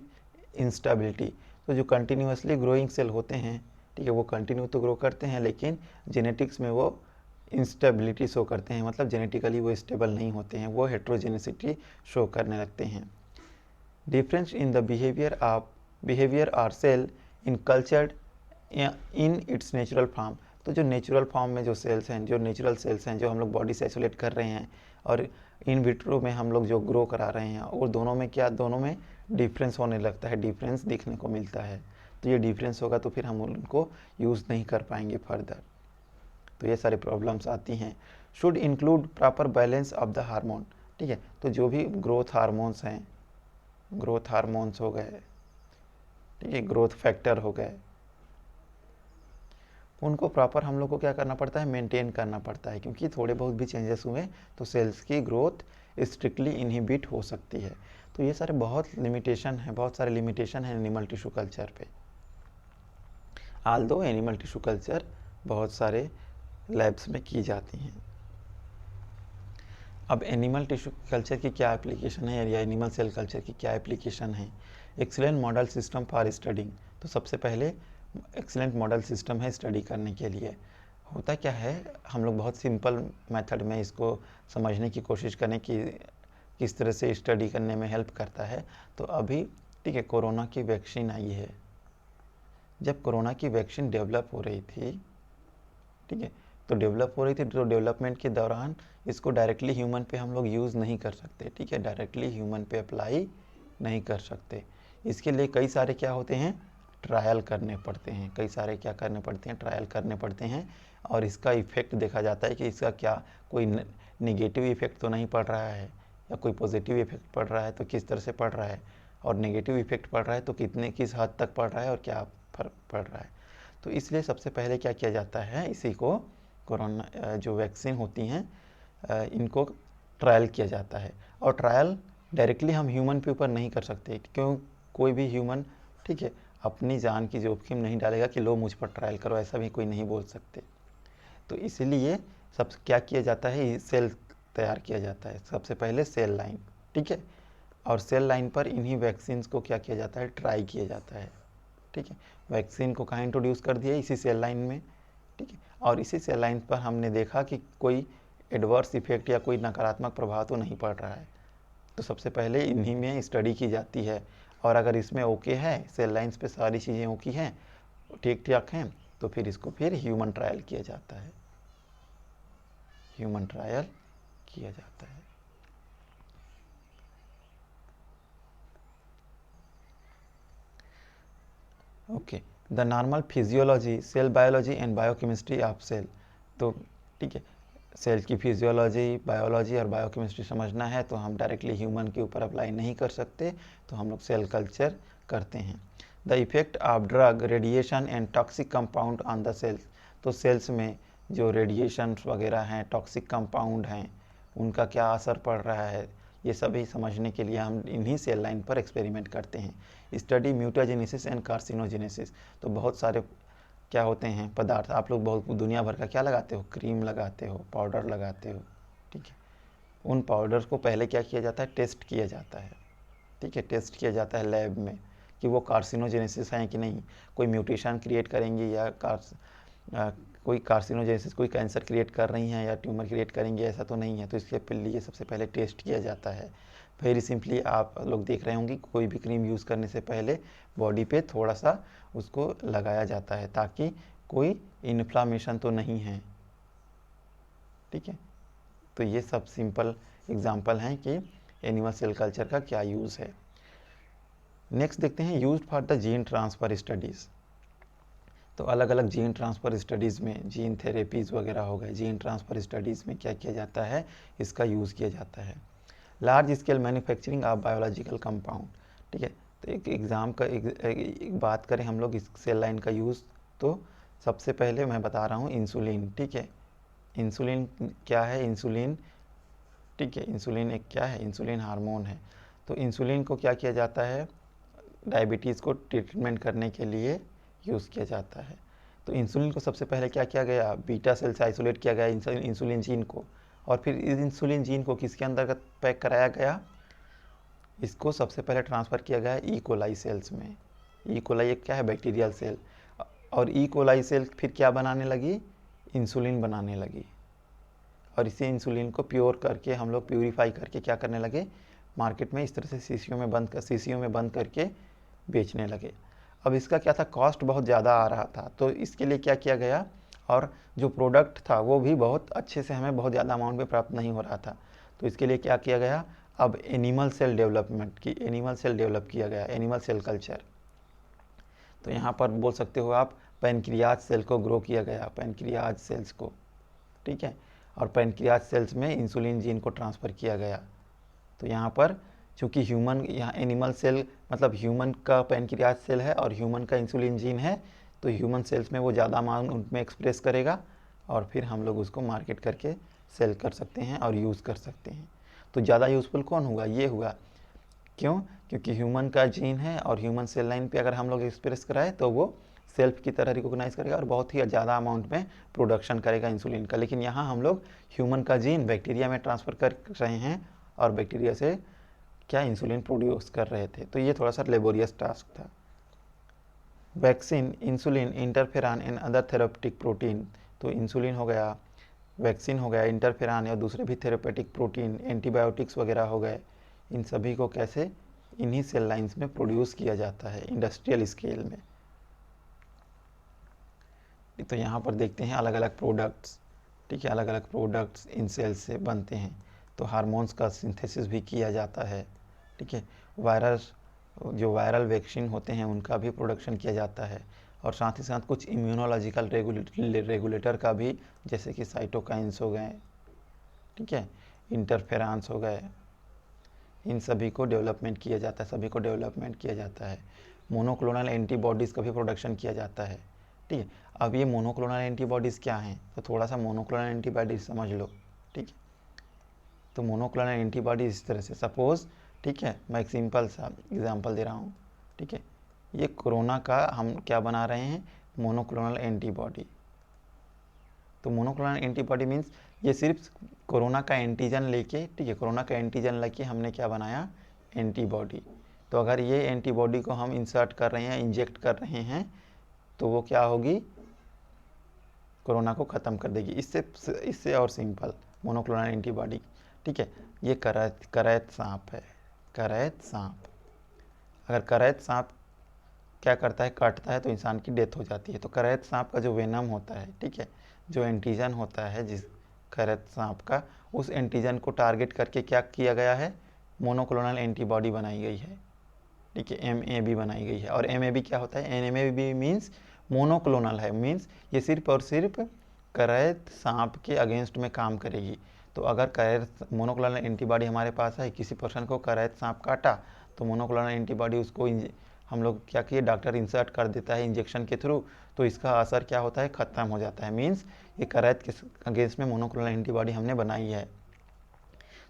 instability, तो जो कंटिन्यूसली ग्रोइंग सेल होते हैं, ठीक है, वो कंटिन्यू तो ग्रो करते हैं लेकिन जेनेटिक्स में वो इंस्टेबिलिटी शो करते हैं, मतलब जेनेटिकली वो स्टेबल नहीं होते हैं, वो हेट्रोजेनिसिटी शो करने लगते हैं। Difference in the behaviour are cell in cultured in its natural form, तो जो नेचुरल फॉर्म में जो सेल्स हैं, जो नेचुरल सेल्स हैं जो हम लोग बॉडी से आइसोलेट कर रहे हैं, और इन विट्रो में हम लोग जो ग्रो करा रहे हैं, और दोनों में क्या, दोनों में डिफरेंस होने लगता है, डिफरेंस दिखने को मिलता है। तो ये डिफरेंस होगा तो फिर हम उनको यूज़ नहीं कर पाएंगे फर्दर, तो ये सारी प्रॉब्लम्स आती हैं। Should include proper balance of the hormone, ठीक है, तो जो भी ग्रोथ हार्मोन्स हैं, ग्रोथ हार्मोन्स हो गए, ठीक है, ग्रोथ फैक्टर हो गए, उनको प्रॉपर हम लोग को क्या करना पड़ता है, मेंटेन करना पड़ता है, क्योंकि थोड़े बहुत भी चेंजेस हुए तो सेल्स की ग्रोथ स्ट्रिक्टली इनहिबिट हो सकती है। तो ये सारे बहुत सारे लिमिटेशन हैं एनिमल टिश्यू कल्चर पे। आल्दो एनिमल टिश्यू कल्चर बहुत सारे लैब्स में की जाती हैं। अब एनिमल टिश्यू कल्चर की क्या एप्लीकेशन है या एनिमल सेल कल्चर की क्या एप्लीकेशन है? Excellent model system for studying. तो सबसे पहले एक्सीलेंट मॉडल सिस्टम है स्टडी करने के लिए। होता क्या है, हम लोग बहुत सिंपल मेथड में इसको समझने की कोशिश करें कि किस तरह से स्टडी करने में हेल्प करता है। तो अभी ठीक है, कोरोना की वैक्सीन आई है। जब कोरोना की वैक्सीन डेवलप हो रही थी, ठीक है, तो डेवलपमेंट के दौरान इसको डायरेक्टली ह्यूमन पे हम लोग यूज़ नहीं कर सकते, ठीक है, डायरेक्टली ह्यूमन पे अप्लाई नहीं कर सकते। इसके लिए कई सारे क्या होते हैं, ट्रायल करने पड़ते हैं, कई सारे क्या करने पड़ते हैं, ट्रायल करने पड़ते हैं। और इसका इफ़ेक्ट देखा जाता है कि इसका क्या कोई नेगेटिव इफ़ेक्ट तो नहीं पड़ रहा है या कोई पॉजिटिव इफ़ेक्ट पड़ रहा है, तो किस तरह से पड़ रहा है, और नेगेटिव इफ़ेक्ट पड़ रहा है तो किस हद तक पड़ रहा है और क्या फर्क पड़ रहा है। तो इसलिए सबसे पहले क्या किया जाता है, इसी को कोरोना जो वैक्सीन होती हैं इनको ट्रायल किया जाता है। और ट्रायल डायरेक्टली हम ह्यूमन के ऊपर नहीं कर सकते, क्यों, कोई भी ह्यूमन, ठीक है, अपनी जान की जोखिम नहीं डालेगा कि लो मुझ पर ट्रायल करो, ऐसा भी कोई नहीं बोल सकते। तो इसीलिए सब क्या किया जाता है, सेल तैयार किया जाता है, सबसे पहले सेल लाइन, ठीक है, और सेल लाइन पर इन्हीं वैक्सीन को क्या किया जाता है, ट्राई किया जाता है, ठीक है। वैक्सीन को कहाँ इंट्रोड्यूस कर दिया, इसी सेल लाइन में, ठीक है, और इसी सेल लाइन पर हमने देखा कि कोई एडवर्स इफेक्ट या कोई नकारात्मक प्रभाव तो नहीं पड़ रहा है। तो सबसे पहले इन्हीं में स्टडी की जाती है, और अगर इसमें ओके है, सेल लाइन्स पे सारी चीज़ें ओके हैं, ठीक ठाक हैं, तो फिर इसको फिर ह्यूमन ट्रायल किया जाता है, ह्यूमन ट्रायल किया जाता है। Okay, the normal physiology, cell biology and biochemistry of cell. तो ठीक है, सेल की फिजियोलॉजी, बायोलॉजी और बायोकेमिस्ट्री समझना है तो हम डायरेक्टली ह्यूमन के ऊपर अप्लाई नहीं कर सकते, तो हम लोग सेल कल्चर करते हैं। The effect of drug, radiation and toxic compound on the cells. तो सेल्स में जो रेडिएशन वगैरह हैं, टॉक्सिक कंपाउंड हैं, उनका क्या असर पड़ रहा है, ये सभी समझने के लिए हम इन्हीं सेल लाइन पर एक्सपेरिमेंट करते हैं। Study mutagenesis and carcinogenesis. तो बहुत सारे क्या होते हैं पदार्थ, आप लोग बहुत दुनिया भर का क्या लगाते हो, क्रीम लगाते हो, पाउडर लगाते हो, ठीक है, उन पाउडर को पहले क्या किया जाता है, टेस्ट किया जाता है, ठीक है, टेस्ट किया जाता है लैब में कि वो कार्सिनोजेनेसिस हैं कि नहीं, कोई म्यूटेशन क्रिएट करेंगे या कोई कार्सिनोजेनेसिस, कोई कैंसर क्रिएट कर रही हैं या ट्यूमर क्रिएट करेंगे, ऐसा तो नहीं है। तो इसके लिए सबसे पहले टेस्ट किया जाता है। वेरी सिंपली आप लोग देख रहे होंगे कोई भी क्रीम यूज़ करने से पहले बॉडी पे थोड़ा सा उसको लगाया जाता है ताकि कोई इन्फ्लामेशन तो नहीं है, ठीक है। तो ये सब सिंपल एग्जांपल हैं कि एनिमल सेल कल्चर का क्या यूज़ है। नेक्स्ट देखते हैं use for the gene transfer studies. तो अलग अलग जीन ट्रांसफ़र स्टडीज़ में, जीन थेरेपीज़ वगैरह हो गए, जीन ट्रांसफ़र स्टडीज़ में क्या किया जाता है, इसका यूज़ किया जाता है। Large scale manufacturing of biological compound, ठीक है। तो एक बात करें हम लोग इस सेल लाइन का यूज़, तो सबसे पहले मैं बता रहा हूँ इंसुलिन, ठीक है। इंसुलिन क्या है, इंसुलिन, ठीक है, इंसुलिन एक क्या है, इंसुलिन हार्मोन है। तो इंसुलिन को क्या किया जाता है, डायबिटीज़ को ट्रीटमेंट करने के लिए यूज़ किया जाता है। तो इंसुलिन को सबसे पहले क्या किया गया, बीटा सेल से आइसोलेट किया गया इंसुलिन जीन को, और फिर इस इंसुलिन जीन को किसके अंतर्गत पैक कराया गया, इसको सबसे पहले ट्रांसफ़र किया गया ई कोलाई सेल्स में। ई कोलाई एक क्या है, बैक्टीरियल सेल, और ई कोलाई सेल फिर क्या बनाने लगी, इंसुलिन बनाने लगी, और इसी इंसुलिन को प्योर करके हम लोग प्यूरीफाई करके क्या करने लगे, मार्केट में इस तरह से शीशियों में बंद करके बेचने लगे। अब इसका क्या था, कॉस्ट बहुत ज़्यादा आ रहा था, तो इसके लिए क्या किया गया, और जो प्रोडक्ट था वो भी बहुत अच्छे से हमें बहुत ज़्यादा अमाउंट में प्राप्त नहीं हो रहा था। तो इसके लिए क्या किया गया, अब एनिमल सेल डेवलप किया गया, एनिमल सेल कल्चर। तो यहाँ पर बोल सकते हो आप पैनक्रियाज सेल को ग्रो किया गया, पैनक्रियाज सेल्स को, ठीक है, और पैनक्रियाज सेल्स में इंसुलिन जीन को ट्रांसफ़र किया गया। तो यहाँ पर चूँकि यहाँ एनिमल सेल मतलब ह्यूमन का पैनक्रियाज सेल है और ह्यूमन का इंसुलिन जीन है, तो ह्यूमन सेल्स में वो ज़्यादा अमाउंट में एक्सप्रेस करेगा, और फिर हम लोग उसको मार्केट करके सेल कर सकते हैं और यूज़ कर सकते हैं। तो ज़्यादा यूज़फुल कौन होगा, ये हुआ, क्यों, क्योंकि ह्यूमन का जीन है और ह्यूमन सेल लाइन पे अगर हम लोग एक्सप्रेस कराए तो वो सेल्फ की तरह रिकॉग्नाइज करेगा और बहुत ही ज़्यादा अमाउंट में प्रोडक्शन करेगा इंसुलिन का। लेकिन यहाँ हम लोग ह्यूमन का जीन बैक्टीरिया में ट्रांसफ़र कर रहे हैं और बैक्टीरिया से क्या इंसुलिन प्रोड्यूस कर रहे थे। तो ये थोड़ा सा लेबोरियस टास्क था। Vaccine, insulin, interferon and other therapeutic protein. तो इंसुलिन हो गया, वैक्सीन हो गया, इंटरफेरॉन या दूसरे भी थेरेपेटिक प्रोटीन, एंटीबायोटिक्स वगैरह हो गए, इन सभी को कैसे इन्हीं सेल लाइंस में प्रोड्यूस किया जाता है इंडस्ट्रियल स्केल में। तो यहाँ पर देखते हैं अलग अलग प्रोडक्ट्स, ठीक है, अलग अलग प्रोडक्ट्स इन सेल्स से बनते हैं। तो हार्मोन्स का सिंथेसिस भी किया जाता है, ठीक है, जो वायरल वैक्सीन होते हैं उनका भी प्रोडक्शन किया जाता है, और साथ ही साथ कुछ इम्यूनोलॉजिकल रेगुलेटर का भी, जैसे कि साइटोकाइंस हो गए, ठीक है, इंटरफेरॉन्स हो गए, इन सभी को डेवलपमेंट किया जाता है, सभी को डेवलपमेंट किया जाता है। मोनोक्लोनल एंटीबॉडीज़ का भी प्रोडक्शन किया जाता है, ठीक है। अब ये मोनोक्लोनल एंटीबॉडीज़ क्या हैं, तो थोड़ा सा मोनोक्लोनल एंटीबॉडीज समझ लो, ठीक है। तो मोनोक्लोनल एंटीबॉडीज इस तरह से, सपोज़, ठीक है, मैं एक सिंपल सा एग्जांपल दे रहा हूँ, ठीक है, ये कोरोना का हम क्या बना रहे हैं, मोनोक्लोनल एंटीबॉडी। तो मोनोक्लोनल एंटीबॉडी मीन्स ये सिर्फ कोरोना का एंटीजन लेके, ठीक है, कोरोना का एंटीजन लेके हमने क्या बनाया, एंटीबॉडी। तो अगर ये एंटीबॉडी को हम इंसर्ट कर रहे हैं, इंजेक्ट कर रहे हैं, तो वो क्या होगी, कोरोना को ख़त्म कर देगी। इससे और सिंपल मोनोक्लोनल एंटीबॉडी, ठीक है। ये करैत सांप है, करैत सांप। अगर करैत सांप क्या करता है, काटता है तो इंसान की डेथ हो जाती है। तो करैत सांप का जो वेनम होता है, ठीक है, जो एंटीजन होता है जिस करैत सांप का, उस एंटीजन को टारगेट करके क्या किया गया है, मोनोक्लोनल एंटीबॉडी बनाई गई है, ठीक है, MAB बनाई गई है। और MAB क्या होता है, MAB मीन्स मोनोक्लोनल है, मीन्स ये सिर्फ और सिर्फ करैत सांप के अगेंस्ट में काम करेगी। तो अगर करैत मोनोक्लोनल एंटीबॉडी हमारे पास है, किसी पर्सन को करैत सांप काटा, तो मोनोक्लोनल एंटीबॉडी उसको हम लोग क्या किए, डॉक्टर इंसर्ट कर देता है इंजेक्शन के थ्रू, तो इसका असर क्या होता है, ख़त्म हो जाता है। मीन्स ये करैत के अगेंस्ट में मोनोक्लोनल एंटीबॉडी हमने बनाई है।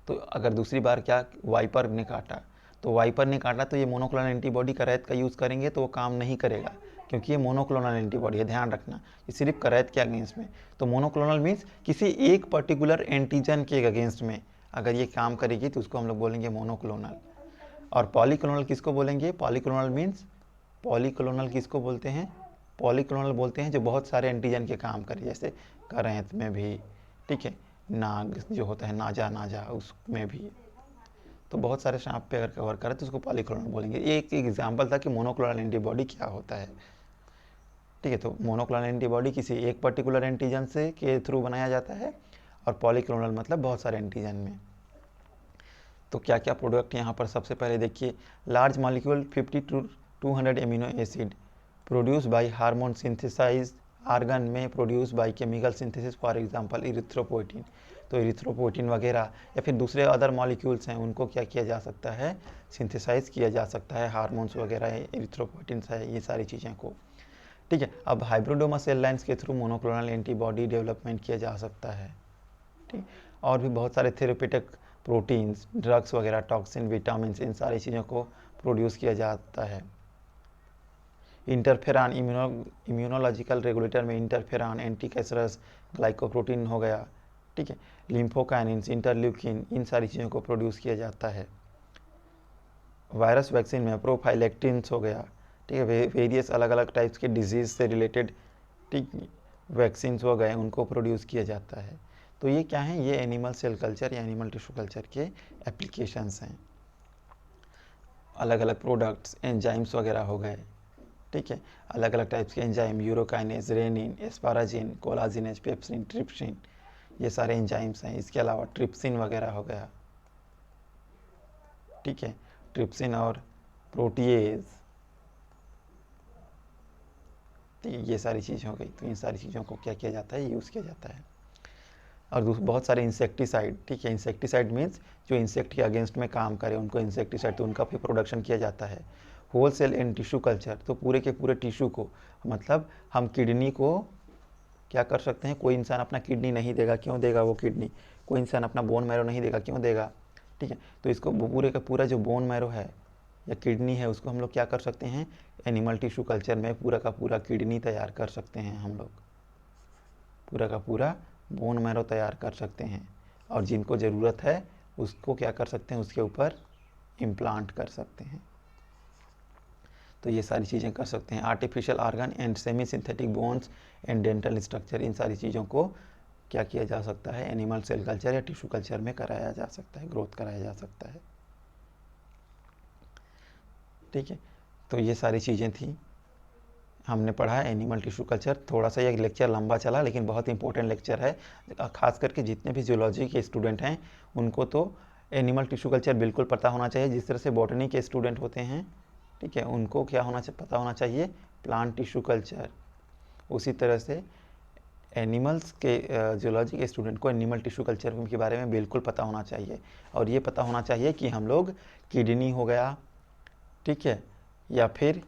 तो अगर दूसरी बार क्या, वाइपर ने काटा, तो वाइपर ने काटा तो ये मोनोक्लोनल एंटीबॉडी करैत का यूज़ करेंगे तो वो काम नहीं करेगा, क्योंकि ये मोनोक्लोनल एंटीबॉडी है, ध्यान रखना, ये सिर्फ करैत के अगेंस्ट में। तो मोनोक्लोनल मीन्स किसी एक पर्टिकुलर एंटीजन के अगेंस्ट में अगर ये काम करेगी तो उसको हम लोग बोलेंगे मोनोक्लोनल। और पॉलीक्लोनल किसको बोलेंगे, पॉलीक्लोनल मीन्स, पॉलीक्लोनल किसको बोलते हैं, पॉलीक्लोनल बोलते हैं जो बहुत सारे एंटीजन के काम करे, जैसे करैत में भी, ठीक है, नाग जो होता है, नाजा उसमें भी। तो बहुत सारे सांप पे अगर कवर करे तो उसको पॉलीक्लोनल बोलेंगे। ये एक एग्जाम्पल था कि मोनोक्लोनल एंटीबॉडी क्या होता है, ठीक है। तो मोनोक्लोनल एंटीबॉडी किसी एक पर्टिकुलर एंटीजन से के थ्रू बनाया जाता है, और पॉलीक्लोनल मतलब बहुत सारे एंटीजन में। तो क्या क्या प्रोडक्ट यहाँ पर सबसे पहले देखिए, large molecule 50 to 200 amino acid produce by hormone synthesise organ में produce by chemical synthesis, for example erythropoietin. तो इरिथ्रोपोइटिन वगैरह या फिर दूसरे अदर मॉलिक्यूल्स हैं, उनको क्या किया जा सकता है, सिंथेसाइज किया जा सकता है, हार्मोन्स वगैरह इरिथ्रोपोइटिन है, ये सारी चीज़ें को, ठीक है। अब हाइब्रिडोमा सेल लाइन्स के थ्रू मोनोक्लोनल एंटीबॉडी डेवलपमेंट किया जा सकता है, ठीक। और भी बहुत सारे थेरेपेटिक प्रोटीन्स, ड्रग्स वगैरह, टॉक्सिन, विटामिन, इन सारी चीज़ों को प्रोड्यूस किया जाता है। इंटरफेरॉन, इम्यूनोलॉजिकल रेगुलेटर में इंटरफेरॉन, एंटीकैसरस, ग्लाइकोप्रोटीन हो गया, ठीक है, लिम्फोकाइनिन्स, इंटरल्यूकिन, इन सारी चीज़ों को प्रोड्यूस किया जाता है। वायरस वैक्सीन में प्रोफाइलेक्टिन्स हो गया, ठीक है, वेरियस अलग अलग टाइप्स के डिजीज़ से रिलेटेड, ठीक, वैक्सीन्स हो गए, उनको प्रोड्यूस किया जाता है। तो ये क्या है, ये एनिमल सेल कल्चर या एनिमल टिश्यू कल्चर के एप्लीकेशंस हैं। अलग अलग प्रोडक्ट्स, एंजाइम्स वगैरह हो गए, ठीक है, अलग अलग टाइप्स के enzyme, urokinase, renin, asparagine, collagenase, pepsin, trypsin, ये सारे एंजाइम्स हैं। इसके अलावा ट्रिप्सिन वगैरह हो गया, ठीक है, ट्रिप्सिन और प्रोटीएज, ये सारी चीज़ हो गई। तो इन सारी चीज़ों को क्या किया जाता है, यूज़ किया जाता है। और बहुत सारे इंसेक्टिसाइड, ठीक है, इंसेक्टिसाइड मीन्स जो इंसेक्ट के अगेंस्ट में काम करे उनको इंसेक्टिसाइड, तो उनका भी प्रोडक्शन किया जाता है। Whole cell and tissue culture, तो पूरे के पूरे टिश्यू को, मतलब हम किडनी को क्या कर सकते हैं, कोई इंसान अपना किडनी नहीं देगा, क्यों देगा वो किडनी, कोई इंसान अपना बोन मैरो नहीं देगा, क्यों देगा, ठीक है। तो इसको पूरे का पूरा जो बोन मैरो है, या किडनी है उसको हम लोग क्या कर सकते हैं, एनिमल टिश्यू कल्चर में पूरा का पूरा किडनी तैयार कर सकते हैं, हम लोग पूरा का पूरा बोन मैरो तैयार कर सकते हैं, और जिनको ज़रूरत है उसको क्या कर सकते हैं, उसके ऊपर इम्प्लांट कर सकते हैं। तो ये सारी चीज़ें कर सकते हैं। Artificial organ and semi synthetic bones and dental structure, इन सारी चीज़ों को क्या किया जा सकता है, एनिमल सेल कल्चर या टिश्यू कल्चर में कराया जा सकता है, ग्रोथ कराया जा सकता है। ठीक है, तो ये सारी चीज़ें थी, हमने पढ़ा है एनिमल टिश्यू कल्चर। थोड़ा सा ये लेक्चर लंबा चला लेकिन बहुत इंपॉर्टेंट लेक्चर है, खास करके जितने भी जूलॉजी के स्टूडेंट हैं उनको तो एनिमल टिश्यू कल्चर बिल्कुल पता होना चाहिए। जिस तरह से बॉटनी के स्टूडेंट होते हैं, ठीक है, उनको क्या होना चाहिए, पता होना चाहिए प्लांट टिश्यू कल्चर, उसी तरह से एनिमल्स के जूलॉजी के स्टूडेंट को एनिमल टिश्यू कल्चर के बारे में बिल्कुल पता होना चाहिए। और ये पता होना चाहिए कि हम लोग किडनी हो गया, ठीक है, या फिर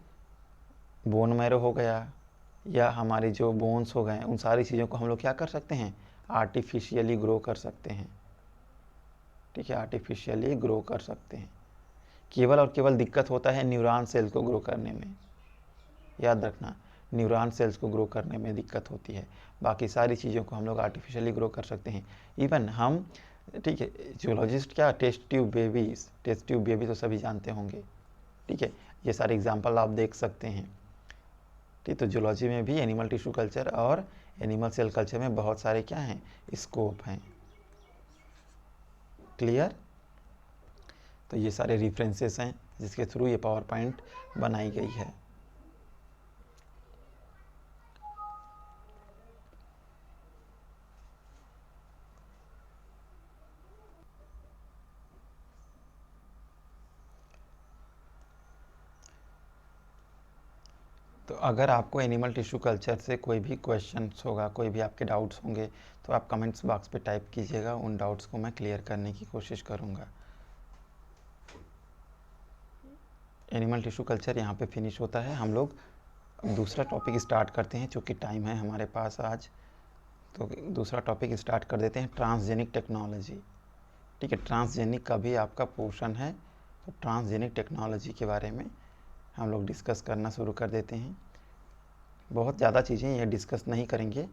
बोन मैरो हो गया, या हमारी जो बोन्स हो गए, उन सारी चीज़ों को हम लोग क्या कर सकते हैं, आर्टिफिशियली ग्रो कर सकते हैं। ठीक है, आर्टिफिशियली ग्रो कर सकते हैं। केवल और केवल दिक्कत होता है न्यूरॉन सेल्स को ग्रो करने में, याद रखना, न्यूरॉन सेल्स को ग्रो करने में दिक्कत होती है, बाकी सारी चीज़ों को हम लोग आर्टिफिशियली ग्रो कर सकते हैं। इवन हम, ठीक है, जूलॉजिस्ट क्या, टेस्ट ट्यूब बेबी तो सभी जानते होंगे, ठीक है, ये सारे एग्जाम्पल आप देख सकते हैं। ठीक, तो जूलॉजी में भी एनिमल टिश्यू कल्चर और एनिमल सेल कल्चर में बहुत सारे क्या हैं, स्कोप हैं। क्लियर? तो ये सारे रेफरेंसेस हैं जिसके थ्रू ये पावर पॉइंट बनाई गई है। तो अगर आपको एनिमल टिश्यू कल्चर से कोई भी क्वेश्चंस होगा, कोई भी आपके डाउट्स होंगे, तो आप कमेंट्स बॉक्स पे टाइप कीजिएगा, उन डाउट्स को मैं क्लियर करने की कोशिश करूँगा। एनिमल टिश्यू कल्चर यहाँ पे फिनिश होता है। हम लोग दूसरा टॉपिक स्टार्ट करते हैं, चूँकि टाइम है हमारे पास आज, तो दूसरा टॉपिक स्टार्ट कर देते हैं, ट्रांसजेनिक टेक्नोलॉजी। ठीक है, ट्रांसजेनिक का भी आपका पोर्शन है, तो ट्रांसजेनिक टेक्नोलॉजी के बारे में हम लोग डिस्कस करना शुरू कर देते हैं। बहुत ज़्यादा चीज़ें ये डिस्कस नहीं करेंगे,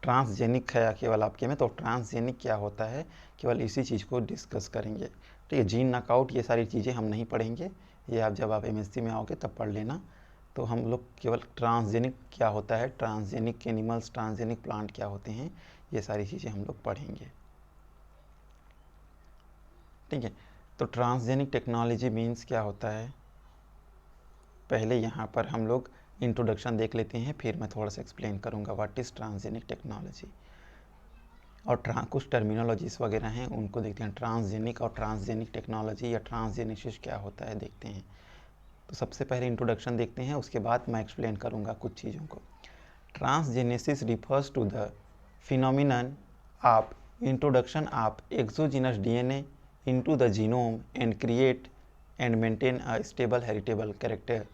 ट्रांसजेनिक है केवल आपके में, तो ट्रांसजेनिक क्या होता है केवल इसी चीज़ को डिस्कस करेंगे। ठीक है, जीन नॉकआउट ये सारी चीज़ें हम नहीं पढ़ेंगे, ये आप जब आप एमएससी में आओगे तब पढ़ लेना। तो हम लोग केवल ट्रांसजेनिक क्या होता है, ट्रांसजेनिक एनिमल्स, ट्रांसजेनिक प्लांट क्या होते हैं, ये सारी चीज़ें हम लोग पढ़ेंगे। ठीक है, तो ट्रांसजेनिक टेक्नोलॉजी मीन्स क्या होता है, पहले यहाँ पर हम लोग इंट्रोडक्शन देख लेते हैं, फिर मैं थोड़ा सा एक्सप्लेन करूँगा व्हाट इज़ ट्रांसजेनिक टेक्नोलॉजी। और कुछ टर्मिनोलॉजीज वगैरह हैं उनको देखते हैं, ट्रांसजेनिक और ट्रांसजेनिक टेक्नोलॉजी या ट्रांसजेनिसिस क्या होता है देखते हैं। तो सबसे पहले इंट्रोडक्शन देखते हैं, उसके बाद मैं एक्सप्लेन करूँगा कुछ चीज़ों को। Transgenesis refers to the phenomenon of introduction of exogenous DNA into the genome and create and maintain a stable heritable character.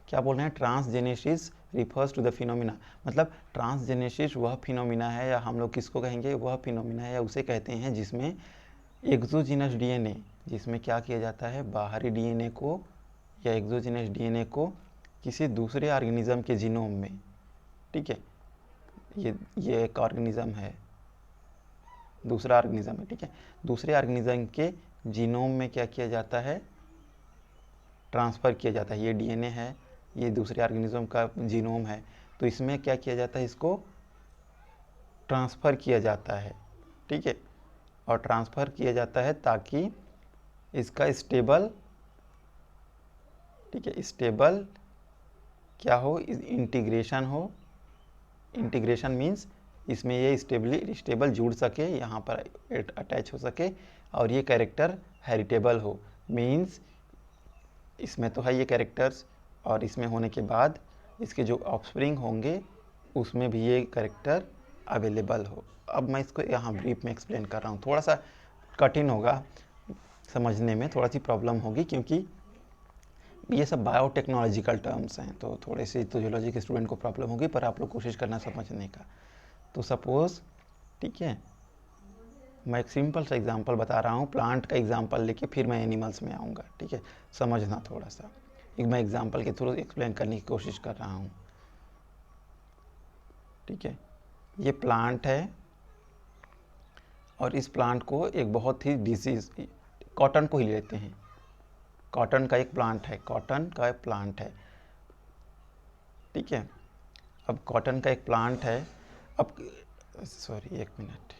क्या बोल रहे हैं, transgenesis refers to the phenomena, मतलब ट्रांसजेनेसिस वह फिनोमिना है, या हम लोग किसको कहेंगे, वह फिनोमिना है या उसे कहते हैं जिसमें एक्सोजीनस डीएनए, जिसमें क्या किया जाता है, बाहरी डीएनए को या एक्सोजीनस डीएनए को किसी दूसरे ऑर्गेनिज्म के जीनोम में, ठीक है, ये एक ऑर्गेनिज्म है, दूसरा ऑर्गेनिज्म है, ठीक है, दूसरे ऑर्गेनिज्म के जीनोम में क्या किया जाता है, ट्रांसफ़र किया जाता है। ये डीएनए है, ये दूसरे ऑर्गेनिज्म का जीनोम है, तो इसमें क्या किया जाता है, इसको ट्रांसफ़र किया जाता है, ठीक है, और ट्रांसफ़र किया जाता है ताकि इसका स्टेबल, ठीक है, स्टेबल क्या हो, इंटीग्रेशन हो। इंटीग्रेशन मीन्स इसमें ये स्टेबल जुड़ सके, यहाँ पर अटैच हो सके, और ये कैरेक्टर हेरिटेबल हो, मीन्स इसमें तो है ये कैरेक्टर्स, और इसमें होने के बाद इसके जो ऑफस्प्रिंग होंगे उसमें भी ये कैरेक्टर अवेलेबल हो। अब मैं इसको यहाँ ब्रीफ में एक्सप्लेन कर रहा हूँ, थोड़ा सा कठिन होगा समझने में, थोड़ा सी प्रॉब्लम होगी, क्योंकि ये सब बायोटेक्नोलॉजिकल टर्म्स हैं, तो थोड़े से तो जूलॉजी के स्टूडेंट को प्रॉब्लम होगी, पर आप लोग कोशिश करना समझने का। तो सपोज़, ठीक है, मैं एक सिंपल सा एग्जांपल बता रहा हूँ, प्लांट का एग्जांपल लेके फिर मैं एनिमल्स में आऊँगा, ठीक है, समझना थोड़ा सा। एक मैं एग्जांपल के थ्रू एक्सप्लेन करने की कोशिश कर रहा हूँ, ठीक है। ये प्लांट है और इस प्लांट को एक बहुत ही डिसीज, कॉटन को ही लेते हैं। कॉटन का एक प्लांट है, कॉटन का एक प्लांट है, ठीक है। अब कॉटन का एक प्लांट है, अब सॉरी एक मिनट,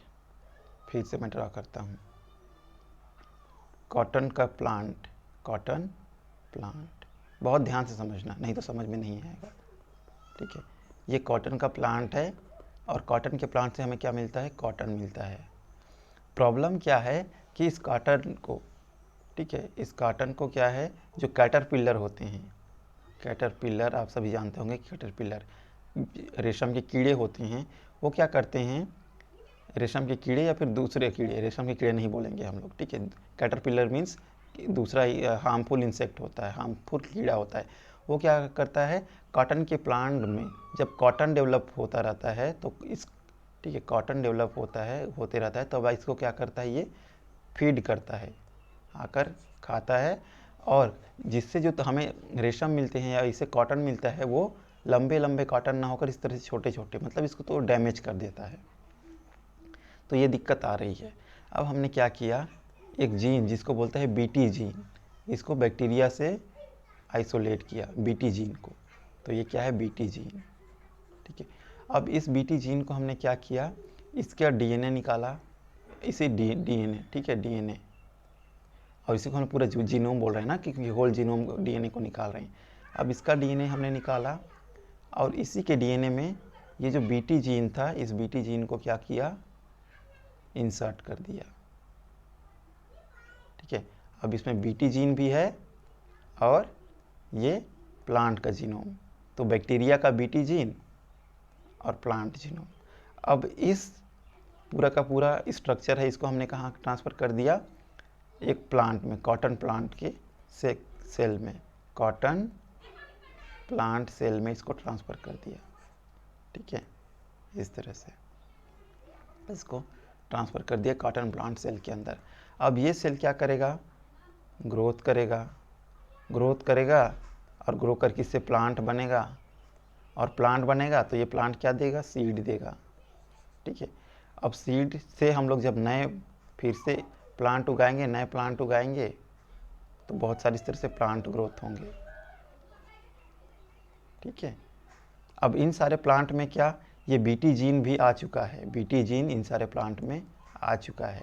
फिर से मैं ड्रा करता हूँ। कॉटन का प्लांट, कॉटन प्लांट, बहुत ध्यान से समझना, नहीं तो समझ में नहीं आएगा, ठीक है। ये कॉटन का प्लांट है और कॉटन के प्लांट से हमें क्या मिलता है, कॉटन मिलता है। प्रॉब्लम क्या है कि इस कॉटन को, ठीक है, इस कॉटन को क्या है, जो कैटरपिलर होते हैं, कैटरपिलर आप सभी जानते होंगे, कैटरपिलर रेशम के कीड़े होते हैं, वो क्या करते हैं, रेशम के कीड़े या फिर दूसरे कीड़े, रेशम के कीड़े नहीं बोलेंगे हम लोग, ठीक है। कैटरपिलर मीन्स दूसरा हार्मफुल इंसेक्ट होता है, हार्मफुल कीड़ा होता है। वो क्या करता है, कॉटन के प्लांट में जब कॉटन डेवलप होता रहता है तो इस, ठीक है, कॉटन डेवलप होता है, होते रहता है, तो इसको क्या करता है, ये फीड करता है, आकर खाता है, और जिससे जो तो हमें रेशम मिलते हैं या इसे कॉटन मिलता है वो लंबे लंबे कॉटन ना होकर इस तरह से छोटे छोटे, मतलब इसको तो डैमेज कर देता है। तो ये दिक्कत आ रही है। अब हमने क्या किया, एक जीन जिसको बोलते हैं बीटी जीन, इसको बैक्टीरिया से आइसोलेट किया, बीटी जीन को। तो ये क्या है, बीटी जीन, ठीक है। अब इस बीटी जीन को हमने क्या किया, इसका डीएनए निकाला, इसे डीएनए, ठीक है, डीएनए, और इसी को हम पूरा जीनोम बोल रहे हैं ना, क्योंकि होल जीनोम डीएनए को निकाल रहे हैं। अब इसका डीएनए हमने निकाला और इसी के डीएनए में ये जो बीटी जीन था, इस बीटी जीन को क्या किया, इंसर्ट कर दिया, ठीक है। अब इसमें बीटी जीन भी है और ये प्लांट का जीनोम, तो बैक्टीरिया का बीटी जीन और प्लांट जीनोम। अब इस पूरा का पूरा स्ट्रक्चर है, इसको हमने कहाँ ट्रांसफ़र कर दिया, एक प्लांट में, कॉटन प्लांट के सेल में, कॉटन प्लांट सेल में इसको ट्रांसफ़र कर दिया, ठीक है। इस तरह से इसको ट्रांसफ़र कर दिया कॉटन प्लांट सेल के अंदर। अब ये सेल क्या करेगा, ग्रोथ करेगा, ग्रोथ करेगा और ग्रो करके इससे प्लांट बनेगा, और प्लांट बनेगा तो ये प्लांट क्या देगा, सीड देगा, ठीक है। अब सीड से हम लोग जब नए फिर से प्लांट उगाएंगे, नए प्लांट उगाएंगे, तो बहुत सारी इस तरह से प्लांट ग्रोथ होंगे, ठीक है। अब इन सारे प्लांट में क्या, ये बीटी जीन भी आ चुका है, बीटी जीन इन सारे प्लांट में आ चुका है।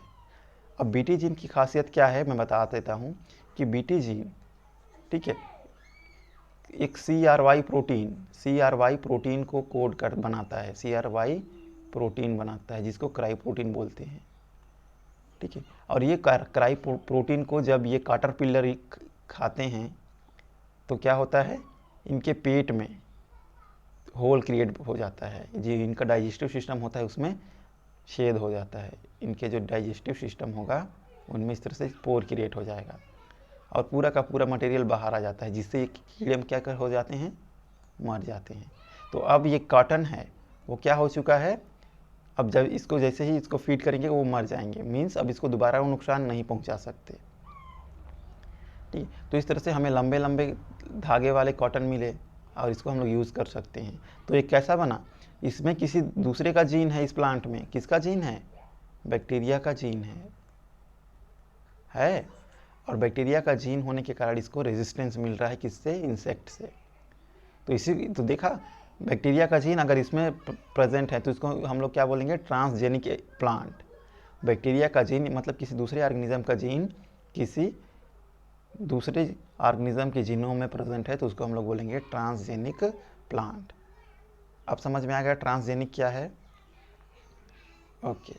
अब बीटी जीन की खासियत क्या है मैं बता देता हूँ कि बीटी जीन, ठीक है, एक CRY प्रोटीन को कोड कर बनाता है, CRY प्रोटीन बनाता है, जिसको क्राई प्रोटीन बोलते हैं, ठीक है। और ये क्राई प्रोटीन को जब ये कैटरपिलर खाते हैं तो क्या होता है, इनके पेट में होल क्रिएट हो जाता है, जो इनका डाइजेस्टिव सिस्टम होता है उसमें छेद हो जाता है, इनके जो डाइजेस्टिव सिस्टम होगा उनमें इस तरह से पोर क्रिएट हो जाएगा और पूरा का पूरा मटेरियल बाहर आ जाता है, जिससे कीड़े में क्या हो जाते हैं, मर जाते हैं। तो अब ये कॉटन है वो क्या हो चुका है, अब जब इसको जैसे ही इसको फीड करेंगे वो मर जाएंगे, मीन्स अब इसको दोबारा वो नुकसान नहीं पहुंचा सकते, ठीक। तो इस तरह से हमें लंबे लंबे धागे वाले कॉटन मिले और इसको हम लोग यूज़ कर सकते हैं। तो ये कैसा बना, इसमें किसी दूसरे का जीन है, इस प्लांट में किसका जीन है, बैक्टीरिया का जीन है, और बैक्टीरिया का जीन होने के कारण इसको रेजिस्टेंस मिल रहा है, किससे, इंसेक्ट से। तो इसी तो देखा, बैक्टीरिया का जीन अगर इसमें प्रेजेंट है तो इसको हम लोग क्या बोलेंगे, ट्रांसजेनिक प्लांट। बैक्टीरिया का जीन मतलब किसी दूसरे ऑर्गेनिज्म का जीन किसी दूसरे ऑर्गेनिज्म के जीनों में प्रेजेंट है तो उसको हम लोग बोलेंगे ट्रांसजेनिक प्लांट। अब समझ में आ गया ट्रांसजेनिक क्या है, ओके,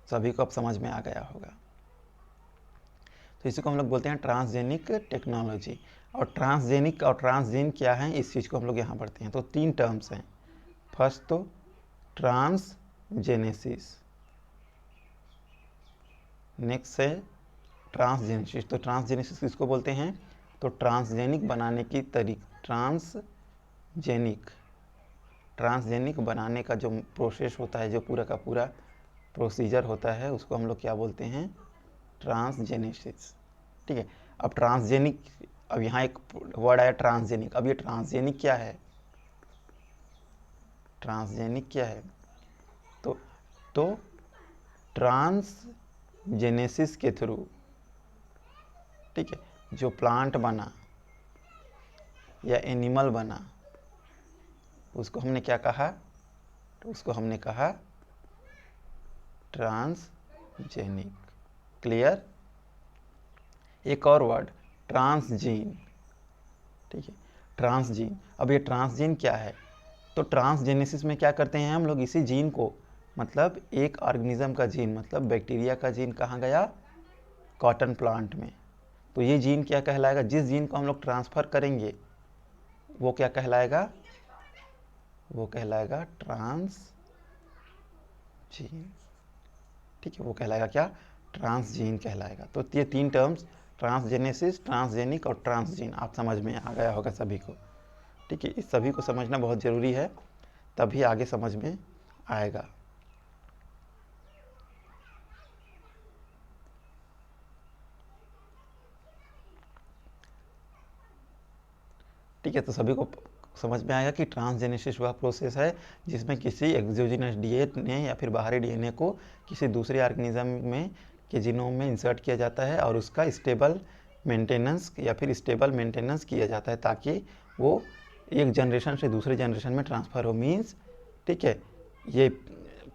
सभी को अब समझ में आ गया होगा। तो इसी को हम लोग बोलते हैं ट्रांसजेनिक टेक्नोलॉजी। और ट्रांसजेनिक और ट्रांसजीन क्या है, इस चीज़ को हम लोग यहाँ पढ़ते हैं। तो 3 टर्म्स हैं, फर्स्ट तो ट्रांसजेनेसिस, नेक्स्ट है ट्रांसजेनेसिस। तो ट्रांसजेनेसिस किसको बोलते हैं, तो ट्रांसजेनिक बनाने की ट्रांसजेनिक बनाने का जो प्रोसेस होता है, जो पूरा का पूरा प्रोसीजर होता है उसको हम लोग क्या बोलते हैं, ट्रांसजेनेसिस। ठीक है, अब ट्रांसजेनिक, अब यहाँ एक वर्ड आया ट्रांसजेनिक। अब ये ट्रांसजेनिक क्या है, ट्रांसजेनिक क्या है, तो ट्रांसजेनेसिस के थ्रू, ठीक है, जो प्लांट बना या एनिमल बना उसको हमने क्या कहा, तो उसको हमने कहा ट्रांसजेनिक। क्लियर। एक और वर्ड ट्रांसजीन। ठीक है, ट्रांसजीन। अब ये ट्रांसजीन क्या है, तो ट्रांसजेनेसिस में क्या करते हैं हम लोग, इसी जीन को, मतलब एक ऑर्गेनिज्म का जीन, मतलब बैक्टीरिया का जीन कहाँ गया, कॉटन प्लांट में। तो ये जीन क्या कहलाएगा, जिस जीन को हम लोग ट्रांसफ़र करेंगे वो क्या कहलाएगा, वो कहलाएगा ट्रांसजीन। ठीक है, वो कहलाएगा क्या, ट्रांसजीन कहलाएगा। तो ये तीन टर्म्स, ट्रांसजेनेसिस, ट्रांसजेनिक और ट्रांसजीन, आप समझ में आ गया होगा सभी को। ठीक है, इस सभी को समझना बहुत ज़रूरी है, तभी आगे समझ में आएगा। ठीक है, तो सभी को समझ में आएगा कि ट्रांसजेनेसिस वह प्रोसेस है जिसमें किसी एक्सोजिनस डीएनए या फिर बाहरी डीएनए को किसी दूसरे ऑर्गेनिज्म में के जीनोम में इंसर्ट किया जाता है और उसका स्टेबल मेंटेनेंस या फिर स्टेबल मेंटेनेंस किया जाता है ताकि वो एक जनरेशन से दूसरे जनरेशन में ट्रांसफ़र हो। मीन्स, ठीक है, ये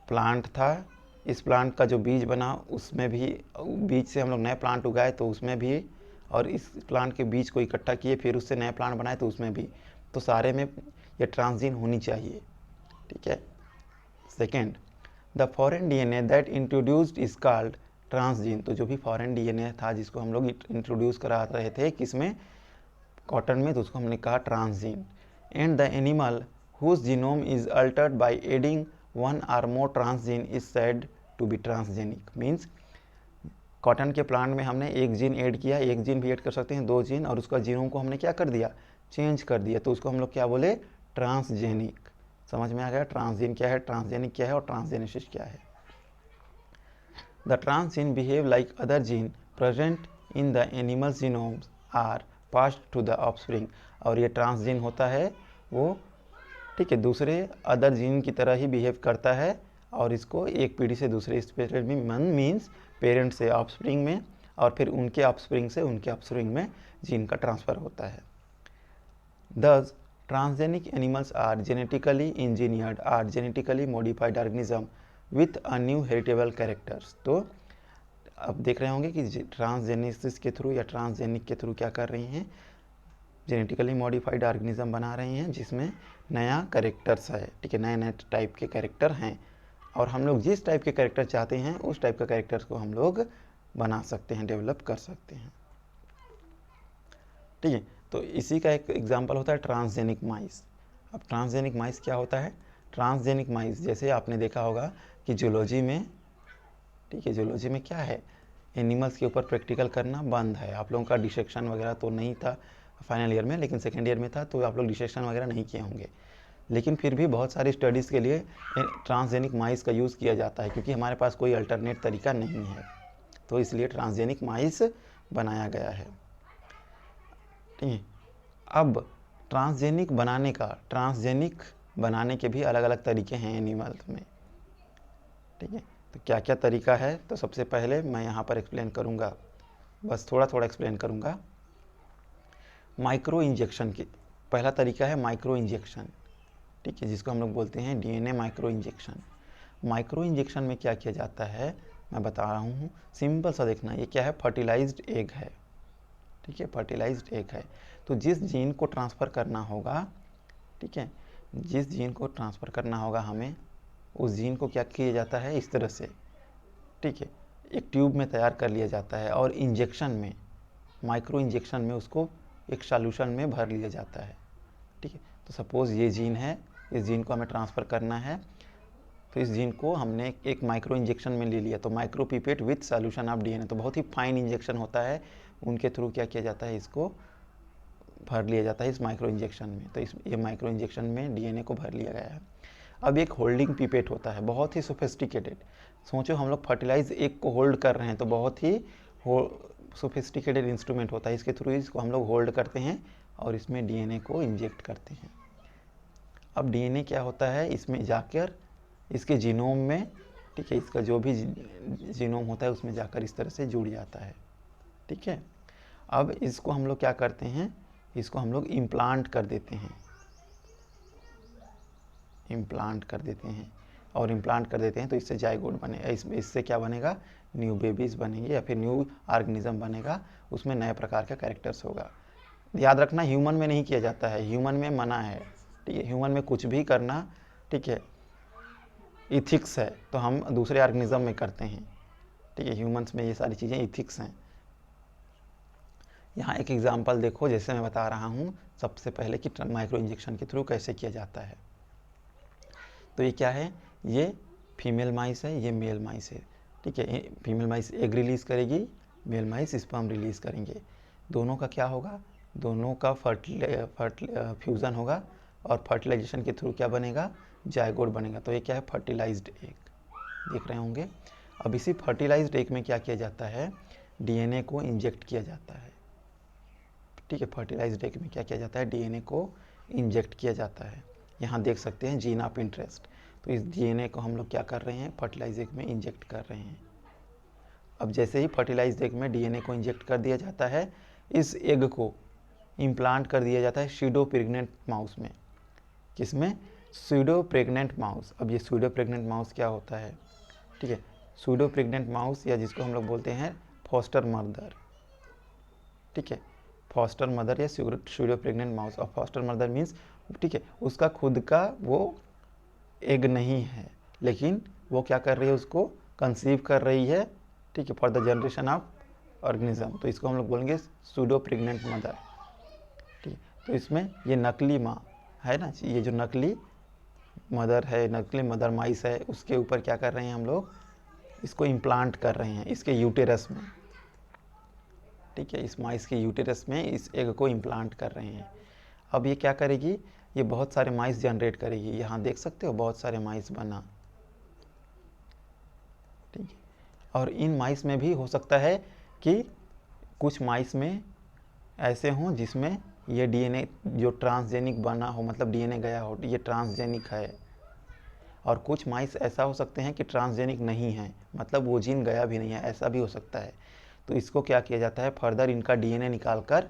प्लांट था, इस प्लांट का जो बीज बना उसमें भी, बीज से हम लोग नए प्लांट उगाए तो उसमें भी, और इस प्लांट के बीज को इकट्ठा किए फिर उससे नए प्लांट बनाए तो उसमें भी, तो सारे में ये ट्रांसजीन होनी चाहिए। ठीक है। Second, the foreign DNA that introduced is called transgene. तो जो भी फॉरेन डीएनए था जिसको हम लोग इंट्रोड्यूस करा रहे थे किसमें, कॉटन में, तो उसको हमने कहा transgene. And the animal whose genome is altered by adding one or more transgene is said to be transgenic. Means cotton के प्लांट में हमने एक जीन ऐड किया, एक जीन भी ऐड कर सकते हैं, दो जीन, और उसका जीनोम को हमने क्या कर दिया, चेंज कर दिया, तो उसको हम लोग क्या बोले, ट्रांसजेनिक। समझ में आ गया ट्रांसजीन क्या है, ट्रांसजेनिक क्या है और ट्रांसजेनेसिस क्या है। The transgene behave like other gene present in the animal genomes are passed to the offspring. और ये ट्रांसजीन होता है वो, ठीक है, दूसरे अदर जीन की तरह ही बिहेव करता है और इसको एक पीढ़ी से दूसरे स्पीशीज में, मीन्स पेरेंट से ऑफस्प्रिंग में, और फिर उनके ऑफस्प्रिंग से उनके ऑफस्प्रिंग में जीन का ट्रांसफ़र होता है। Thus, transgenic animals are genetically engineered or genetically modified organism with a new heritable characters। तो अब देख रहे होंगे कि ट्रांसजेनेसिस के थ्रू या ट्रांसजेनिक के थ्रू क्या कर रही हैं, जेनेटिकली मॉडिफाइड ऑर्गेनिज्म बना रही हैं जिसमें नया कैरेक्टर्स है। ठीक है, नए नए टाइप के कैरेक्टर हैं और हम लोग जिस टाइप के कैरेक्टर चाहते हैं उस टाइप का कैरेक्टर्स को हम लोग बना सकते हैं, डेवलप कर सकते हैं। ठीक है, तो इसी का एक एग्जांपल होता है ट्रांसजेनिक माइस। अब ट्रांसजेनिक माइस क्या होता है, ट्रांसजेनिक माइस जैसे आपने देखा होगा कि जूलॉजी में, ठीक है, जूलॉजी में क्या है, एनिमल्स के ऊपर प्रैक्टिकल करना बंद है। आप लोगों का डिसेक्शन वगैरह तो नहीं था फाइनल ईयर में, लेकिन सेकेंड ईयर में था, तो आप लोग डिसेक्शन वगैरह नहीं किए होंगे, लेकिन फिर भी बहुत सारी स्टडीज़ के लिए ट्रांसजेनिक माइस का यूज़ किया जाता है क्योंकि हमारे पास कोई अल्टरनेट तरीका नहीं है, तो इसलिए ट्रांसजेनिक माइस बनाया गया है। ठीक है, अब ट्रांसजेनिक बनाने के भी अलग अलग तरीके हैं एनिमल्स में। ठीक है, तो क्या क्या तरीका है, तो सबसे पहले मैं यहाँ पर एक्सप्लेन करूँगा, बस थोड़ा थोड़ा एक्सप्लेन करूँगा। माइक्रो इंजेक्शन की पहला तरीका है माइक्रो इंजेक्शन। ठीक है, जिसको हम लोग बोलते हैं DNA micro injection. Micro injection में क्या किया जाता है मैं बता रहा हूँ, सिंपल सा देखना, ये क्या है, फर्टिलाइज्ड एग है। ठीक है, फर्टिलाइज्ड एग है, तो जिस जीन को ट्रांसफ़र करना होगा, ठीक है, जिस जीन को ट्रांसफ़र करना होगा हमें, उस जीन को क्या किया जाता है, इस तरह से, ठीक है, एक ट्यूब में तैयार कर लिया जाता है और इंजेक्शन में, माइक्रो इंजेक्शन में उसको एक सॉल्यूशन में भर लिया जाता है। ठीक है, तो सपोज़ ये जीन है, इस जीन को हमें ट्रांसफ़र करना है, तो इस जीन को हमने एक माइक्रो इंजेक्शन में ले लिया, तो micro pipette with solution of DNA, तो बहुत ही फाइन इंजेक्शन होता है, उनके थ्रू क्या किया जाता है, इसको भर लिया जाता है इस माइक्रो इंजेक्शन में। तो इस ये माइक्रो इंजेक्शन में डीएनए को भर लिया गया है। अब एक होल्डिंग पिपेट होता है, बहुत ही सोफिस्टिकेटेड, सोचो हम लोग फर्टिलाइज एग को होल्ड कर रहे हैं, तो बहुत ही सोफिस्टिकेटेड इंस्ट्रूमेंट होता है, इसके थ्रू इसको हम लोग होल्ड करते हैं और इसमें डीएनए को इंजेक्ट करते हैं। अब डीएनए क्या होता है, इसमें जाकर इसके जीनोम में, ठीक है, इसका जो भी जीनोम होता है उसमें जाकर इस तरह से जुड़ जाता है, ठीक है। अब इसको हम लोग क्या करते हैं, इसको हम लोग इम्प्लांट कर देते हैं, इम्प्लांट कर देते हैं और इम्प्लांट कर देते हैं तो इससे जाइगोट बनेगा, इससे क्या बनेगा, न्यू बेबीज़ बनेंगे या फिर न्यू ऑर्गेनिज्म बनेगा, उसमें नए प्रकार का कैरेक्टर्स होगा। याद रखना ह्यूमन में नहीं किया जाता है, ह्यूमन में मना है, ठीक है, ह्यूमन में कुछ भी करना, ठीक है, इथिक्स है, तो हम दूसरे ऑर्गेनिज्म में करते हैं, ठीक है, ह्यूमंस में ये सारी चीज़ें इथिक्स हैं। यहाँ एक एग्जांपल देखो, जैसे मैं बता रहा हूँ सबसे पहले कि माइक्रो इंजेक्शन के थ्रू कैसे किया जाता है। तो ये क्या है, ये फीमेल माइस है, ये मेल माइस है, ठीक है। फीमेल माइस एग रिलीज़ करेगी, मेल माइस स्पर्म रिलीज़ करेंगे, दोनों का क्या होगा, दोनों का फ्यूज़न होगा और फर्टिलाइजेशन के थ्रू क्या बनेगा, जाइगोट बनेगा। तो ये क्या है, फर्टिलाइज्ड एग, देख रहे होंगे। अब इसी फर्टिलाइज्ड एग में क्या किया जाता है, डीएनए को इंजेक्ट किया जाता है, ठीक है। फर्टिलाइज्ड एग में क्या किया जाता है, डीएनए को इंजेक्ट किया जाता है। यहाँ देख सकते हैं जीन ऑफ इंटरेस्ट, तो इस डीएनए को हम लोग क्या कर रहे हैं, फर्टिलाइज्ड एग में इंजेक्ट कर रहे हैं। अब जैसे ही फर्टिलाइज्ड एग में डीएनए को इंजेक्ट कर दिया जाता है, इस एग को इम्प्लांट कर दिया जाता है स्यूडो प्रेग्नेंट माउस में। किसमें, स्यूडो प्रेग्नेंट माउस। अब ये स्यूडो प्रेग्नेंट माउस क्या होता है, ठीक है, स्यूडो प्रेग्नेंट माउस या जिसको हम लोग बोलते हैं फॉस्टर मदर, ठीक है, फॉस्टर मदर या स्यूडो प्रेग्नेंट माउस। और फॉस्टर मदर मीन्स, ठीक है, उसका खुद का वो एग नहीं है, लेकिन वो क्या कर रही है, उसको कंसीव कर रही है, ठीक है, for the generation of organism. तो इसको हम लोग बोलेंगे स्यूडो प्रेग्नेंट मदर, ठीक है। तो इसमें ये नकली माँ है ना, ये जो नकली मदर है, नकली मदर माइस है, उसके ऊपर क्या कर रहे हैं हम लोग, इसको इम्प्लांट कर रहे हैं इसके यूटेरस में, ठीक है, इस माइस के यूटेरस में इस एग को इम्प्लांट कर रहे हैं। अब ये क्या करेगी, ये बहुत सारे माइस जनरेट करेगी, यहाँ देख सकते हो बहुत सारे माइस बना, ठीक है। और इन माइस में भी हो सकता है कि कुछ माइस में ऐसे हों जिसमें ये डीएनए जो ट्रांसजेनिक बना हो, मतलब डीएनए गया हो, ये ट्रांसजेनिक है। और कुछ माइस ऐसा हो सकते हैं कि ट्रांसजेनिक नहीं है, मतलब वो जीन गया भी नहीं है, ऐसा भी हो सकता है। तो इसको क्या किया जाता है, फर्दर इनका डीएनए निकाल कर,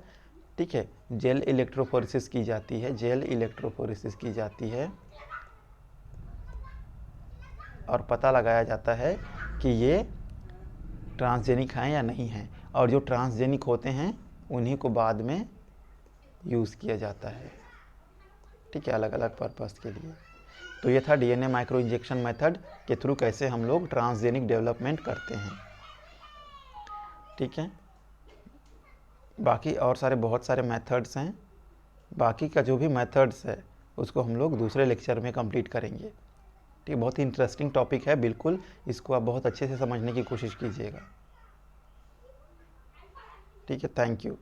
ठीक है, जेल इलेक्ट्रोफोरेसिस की जाती है, जेल इलेक्ट्रोफोरेसिस की जाती है और पता लगाया जाता है कि ये ट्रांसजेनिक हैं या नहीं हैं। और जो ट्रांसजेनिक होते हैं उन्हीं को बाद में यूज़ किया जाता है, ठीक है, अलग अलग पर्पस के लिए। तो ये था डीएनए माइक्रो इंजेक्शन मेथड के थ्रू कैसे हम लोग ट्रांसजेनिक डेवलपमेंट करते हैं, ठीक है। बाकी और सारे बहुत सारे मेथड्स हैं, बाकी का जो भी मेथड्स है उसको हम लोग दूसरे लेक्चर में कंप्लीट करेंगे, ठीक है। बहुत ही इंटरेस्टिंग टॉपिक है, बिल्कुल इसको आप बहुत अच्छे से समझने की कोशिश कीजिएगा, ठीक है। Thank you.